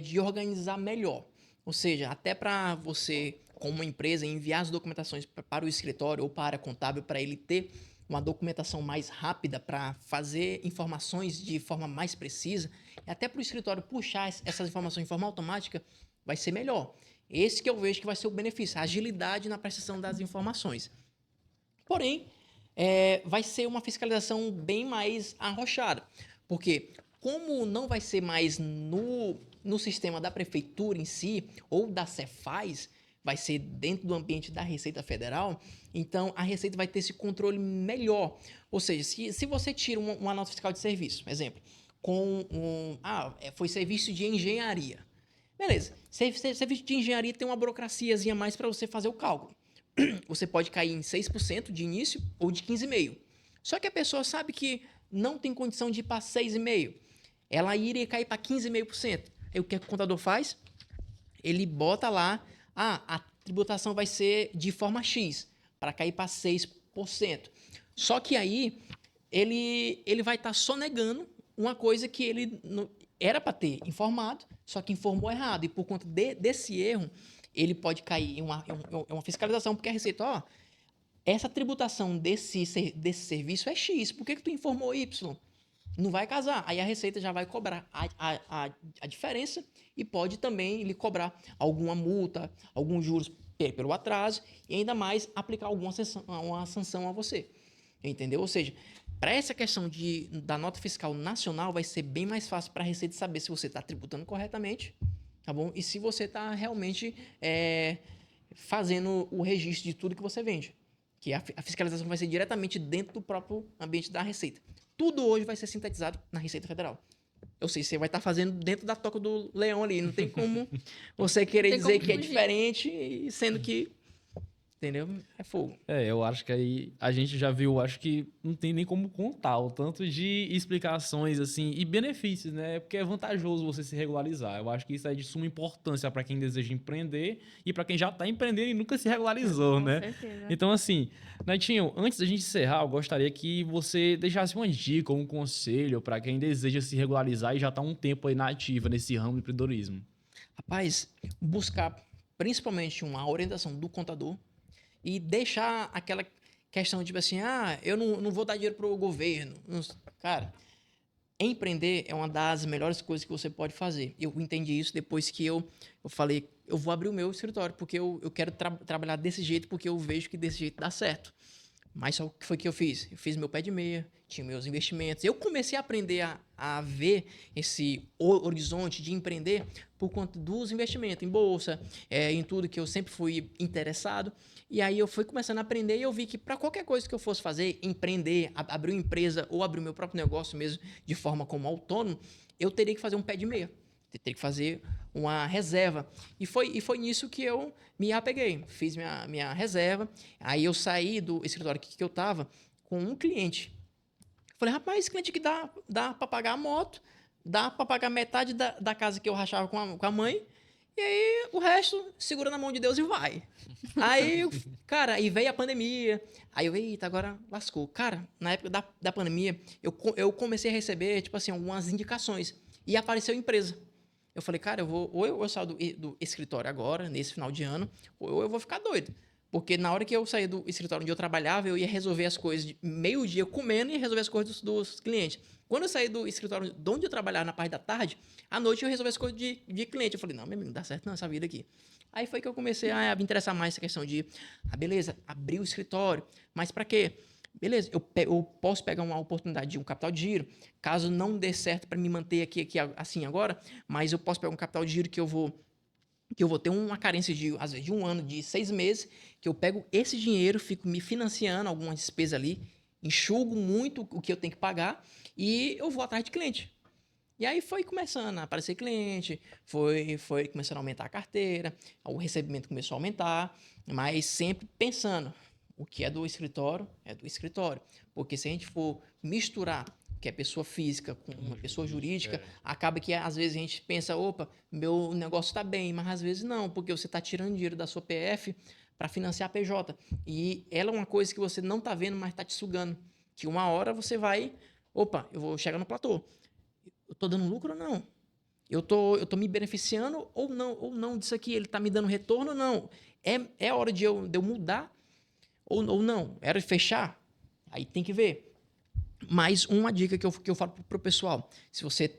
de organizar melhor. Ou seja, até para você, como empresa, enviar as documentações para o escritório ou para a área contábil, para ele ter uma documentação mais rápida, para fazer informações de forma mais precisa, e até para o escritório puxar essas informações de forma automática, vai ser melhor. Esse que eu vejo que vai ser o benefício, a agilidade na prestação das informações. Porém, vai ser uma fiscalização bem mais arrochada, porque como não vai ser mais no sistema da prefeitura em si, ou da Cefaz, vai ser dentro do ambiente da Receita Federal, então a Receita vai ter esse controle melhor. Ou seja, se você tira uma nota fiscal de serviço, exemplo, foi serviço de engenharia. Beleza, serviço de engenharia tem uma burocraciazinha a mais para você fazer o cálculo. Você pode cair em 6% de início ou de 15,5%. Só que a pessoa sabe que não tem condição de ir para 6,5%. Ela iria cair para 15,5%. Aí o que o contador faz? Ele bota lá, a tributação vai ser de forma X, para cair para 6%. Só que aí ele vai estar sonegando uma coisa que ele era para ter informado, só que informou errado. E por conta desse erro, ele pode cair em uma fiscalização, porque a Receita, essa tributação desse serviço é X, por que tu informou Y? Não vai casar. Aí a Receita já vai cobrar a diferença e pode também lhe cobrar alguma multa, alguns juros pelo atraso e ainda mais aplicar uma sanção a você. Entendeu? Ou seja, para essa questão da nota fiscal nacional, vai ser bem mais fácil para a Receita saber se você está tributando corretamente, tá bom? E se você está realmente fazendo o registro de tudo que você vende. Que a fiscalização vai ser diretamente dentro do próprio ambiente da Receita. Tudo hoje vai ser sintetizado na Receita Federal. Ou seja, você vai estar fazendo dentro da toca do leão ali. Não tem como você querer dizer que é diferente, sendo que... Entendeu? É fogo. Eu acho que aí a gente já viu, acho que não tem nem como contar o tanto de explicações, assim, e benefícios, né? Porque é vantajoso você se regularizar. Eu acho que isso é de suma importância para quem deseja empreender e para quem já está empreendendo e nunca se regularizou, né? Com certeza. Então, assim, Netinho, antes da gente encerrar, eu gostaria que você deixasse uma dica ou um conselho para quem deseja se regularizar e já está um tempo aí na ativa nesse ramo de empreendedorismo. Rapaz, buscar principalmente uma orientação do contador, e deixar aquela questão de tipo assim, eu não vou dar dinheiro para o governo. Cara, empreender é uma das melhores coisas que você pode fazer. Eu entendi isso depois que eu falei, eu vou abrir o meu escritório, porque eu quero trabalhar desse jeito, porque eu vejo que desse jeito dá certo. Mas só o que foi que eu fiz? Eu fiz meu pé de meia, tinha meus investimentos. Eu comecei a aprender a ver esse horizonte de empreender por conta dos investimentos em bolsa, em tudo que eu sempre fui interessado. E aí eu fui começando a aprender e eu vi que para qualquer coisa que eu fosse fazer, empreender, abrir uma empresa ou abrir o meu próprio negócio mesmo de forma como autônomo, eu teria que fazer um pé de meia. Teria que fazer uma reserva. E foi nisso que eu me apeguei. Fiz minha reserva. Aí eu saí do escritório que eu estava com um cliente. Falei, rapaz, esse cliente aqui dá para pagar a moto, dá para pagar metade da casa que eu rachava com a mãe, e aí o resto segura na mão de Deus e vai. Aí, cara, aí veio a pandemia. Aí eu, eita, agora lascou. Cara, na época da pandemia, eu comecei a receber, tipo assim, algumas indicações. E apareceu empresa. Eu falei, cara, ou eu saio do escritório agora, nesse final de ano, ou eu vou ficar doido. Porque na hora que eu saí do escritório onde eu trabalhava, eu ia resolver as coisas de meio-dia comendo e ia resolver as coisas dos clientes. Quando eu saí do escritório de onde eu trabalhava na parte da tarde, à noite eu resolvi as coisas de cliente. Eu falei, não, meu amigo, não dá certo não essa vida aqui. Aí foi que eu comecei a me interessar mais nessa questão de, beleza, abrir o escritório. Mas para quê? Beleza, eu posso pegar uma oportunidade de um capital de giro, caso não dê certo para me manter aqui assim agora, mas eu posso pegar um capital de giro que eu vou ter uma carência de, às vezes, de 1 ano, de 6 meses, que eu pego esse dinheiro, fico me financiando algumas despesas ali, enxugo muito o que eu tenho que pagar e eu vou atrás de cliente. E aí foi começando a aparecer cliente, foi começando a aumentar a carteira, o recebimento começou a aumentar, mas sempre pensando, o que é do escritório, é do escritório. Porque se a gente for misturar o que é pessoa física com uma pessoa jurídica, acaba que às vezes a gente pensa, opa, meu negócio está bem, mas às vezes não, porque você está tirando dinheiro da sua PF para financiar a PJ. E ela é uma coisa que você não está vendo, mas está te sugando. Que uma hora você vai, opa, eu vou chegar no platô. Eu estou dando lucro ou não? Eu tô me beneficiando ou não disso aqui? Ele está me dando retorno ou não? É hora de eu mudar ou não? Era de fechar? Aí tem que ver. Mais uma dica que eu falo pro pessoal. Se você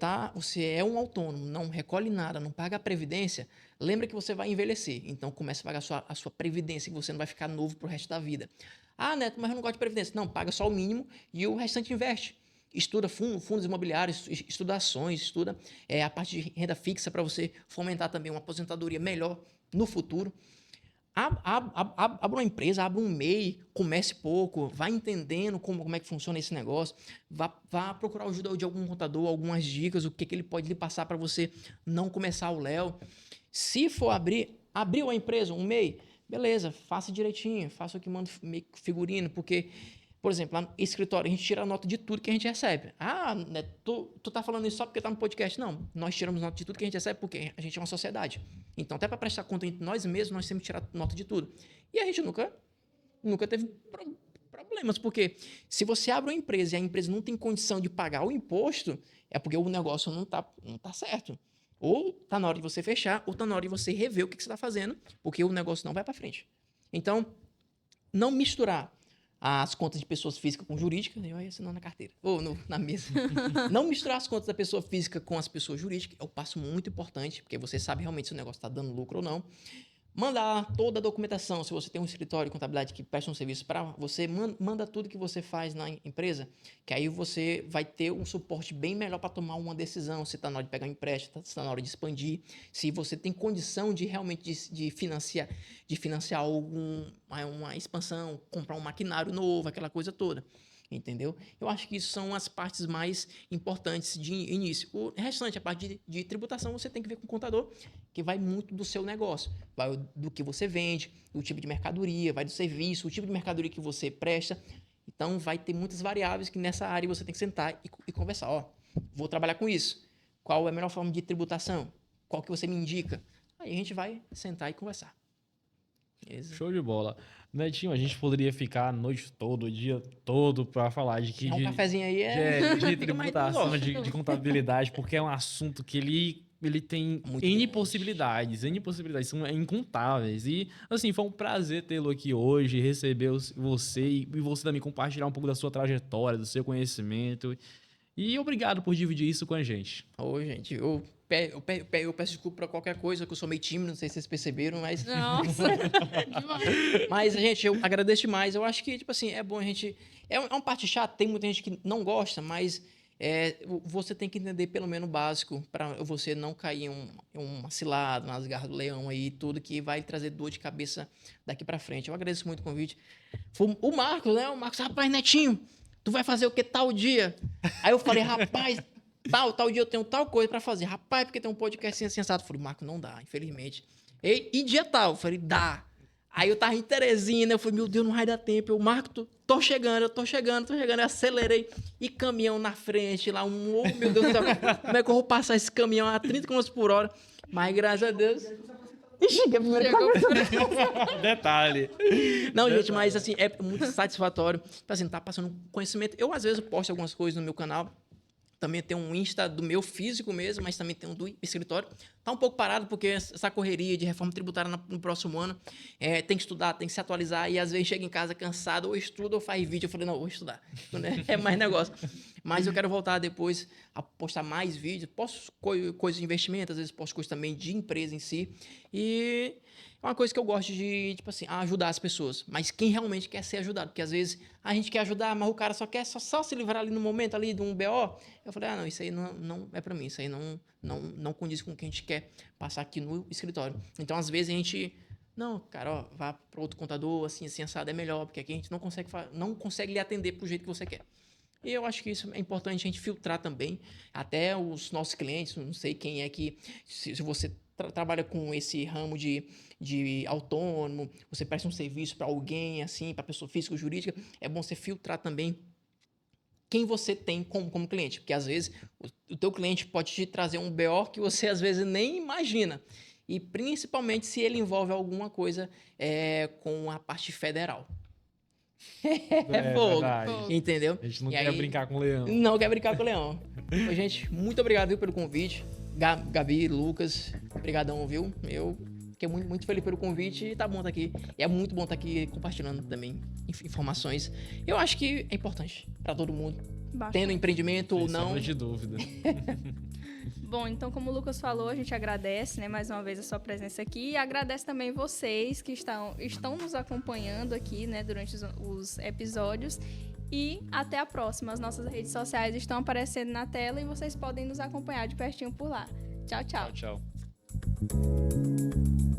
é um autônomo, não recolhe nada, não paga a previdência, lembra que você vai envelhecer. Então comece a pagar a sua previdência, que você não vai ficar novo pro resto da vida. Ah, Neto, mas eu não gosto de previdência. Não, paga só o mínimo e o restante investe. Estuda fundos imobiliários, estuda ações, estuda a parte de renda fixa para você fomentar também uma aposentadoria melhor no futuro. Abra uma empresa, abra um MEI, comece pouco, vá entendendo como é que funciona esse negócio, vá procurar ajuda de algum contador, algumas dicas, o que ele pode lhe passar para você não começar o Léo. Se for abriu a empresa, um MEI, beleza, faça direitinho, faça o que manda figurino, porque, por exemplo, lá no escritório, a gente tira a nota de tudo que a gente recebe. Ah, né, tu tá falando isso só porque tá no podcast? Não, nós tiramos nota de tudo que a gente recebe porque a gente é uma sociedade. Então, até para prestar conta entre nós mesmos, nós temos que tirar nota de tudo. E a gente nunca teve problemas, porque se você abre uma empresa e a empresa não tem condição de pagar o imposto, é porque o negócio não tá certo. Ou tá na hora de você fechar, ou tá na hora de você rever o que você está fazendo, porque o negócio não vai para frente. Então, não misturar as contas de pessoas físicas com jurídicas, eu ia assinar na carteira, ou na mesa. Não misturar as contas da pessoa física com as pessoas jurídicas é um passo muito importante, porque você sabe realmente se o negócio está dando lucro ou não. Mandar toda a documentação, se você tem um escritório de contabilidade que presta um serviço para você, manda tudo que você faz na empresa, que aí você vai ter um suporte bem melhor para tomar uma decisão, se está na hora de pegar um empréstimo, se está na hora de expandir, se você tem condição de realmente de financiar uma expansão, comprar um maquinário novo, aquela coisa toda. Entendeu? Eu acho que isso são as partes mais importantes de início. O restante, a parte de tributação, você tem que ver com o contador, que vai muito do seu negócio. Vai do que você vende, o tipo de mercadoria, vai do serviço, o tipo de mercadoria que você presta. Então, vai ter muitas variáveis que nessa área você tem que sentar e conversar. Ó, vou trabalhar com isso. Qual é a melhor forma de tributação? Qual que você me indica? Aí a gente vai sentar e conversar. Beleza? Show de bola. Netinho, a gente poderia ficar a noite toda, o dia todo para falar de que... Um cafezinho aí de tributação, de contabilidade, porque é um assunto que ele tem N possibilidades, são incontáveis. E, assim, foi um prazer tê-lo aqui hoje, receber você e você também compartilhar um pouco da sua trajetória, do seu conhecimento. E obrigado por dividir isso com a gente. Ô, gente, eu peço desculpa pra qualquer coisa, que eu sou meio tímido, não sei se vocês perceberam, mas... Nossa, Mas, gente, eu agradeço demais. Eu acho que, tipo assim, é bom a gente... É uma parte chata, tem muita gente que não gosta, mas você tem que entender pelo menos o básico para você não cair em uma cilada, nas garras do leão aí, tudo que vai trazer dor de cabeça daqui pra frente. Eu agradeço muito o convite. Foi o Marcos, né? O Marcos, rapaz, Netinho, tu vai fazer o que tal dia? Aí eu falei, rapaz... Tal dia eu tenho tal coisa pra fazer. Rapaz, porque tem um podcast assim, sensato. Eu falei, Marco, não dá, infelizmente. E dia tal? Eu falei, dá. Aí eu tava em Teresina, eu falei, meu Deus, não vai dar tempo. Eu, Marco, tô chegando. Eu acelerei. E caminhão na frente lá, oh, meu Deus do céu, como é que eu vou passar esse caminhão a 30 km por hora? Mas graças a Deus... Cheguei primeiro. Detalhe. Não, gente, mas assim, é muito satisfatório. Assim, tá passando conhecimento. Eu, às vezes, posto algumas coisas no meu canal. Também tem um Insta do meu físico mesmo, mas também tem um do escritório. Tá um pouco parado, porque essa correria de reforma tributária no próximo ano, tem que estudar, tem que se atualizar, e às vezes chega em casa cansado, ou estuda ou faz vídeo. Eu falei, não, vou estudar. É mais negócio. Mas eu quero voltar depois a postar mais vídeos. Posto coisas de investimento, às vezes posto coisas também de empresa em si. E é uma coisa que eu gosto de, tipo assim, ajudar as pessoas. Mas quem realmente quer ser ajudado. Porque às vezes a gente quer ajudar, mas o cara só quer só se livrar ali no momento ali de um BO. Eu falei, não, isso aí não é pra mim. Isso aí não condiz com o que a gente quer passar aqui no escritório. Então, às vezes, a gente... Não, cara, ó, vá para outro contador, assim, assado é melhor. Porque aqui a gente não consegue lhe atender pro jeito que você quer. E eu acho que isso é importante a gente filtrar também. Até os nossos clientes, não sei quem é que... Se você trabalha com esse ramo de autônomo, você presta um serviço para alguém, assim, para pessoa física ou jurídica, é bom você filtrar também quem você tem como cliente. Porque, às vezes, o teu cliente pode te trazer um BO que você, às vezes, nem imagina. E, principalmente, se ele envolve alguma coisa com a parte federal. É fogo, verdade. entendeu? A gente não E quer aí, brincar com o leão. Não quer brincar com o leão. Então, gente, muito obrigado, viu, pelo convite. Gabi, Lucas, obrigadão, viu? Eu fiquei muito feliz pelo convite e tá bom estar aqui. E é muito bom estar aqui compartilhando também informações. Eu acho que é importante para todo mundo, tendo empreendimento ou não. Sem sombra de dúvida. Bom, então, como o Lucas falou, a gente agradece, né, mais uma vez a sua presença aqui e agradece também vocês que estão nos acompanhando aqui, né, durante os episódios. E até a próxima. As nossas redes sociais estão aparecendo na tela e vocês podem nos acompanhar de pertinho por lá. Tchau, tchau. Tchau, tchau.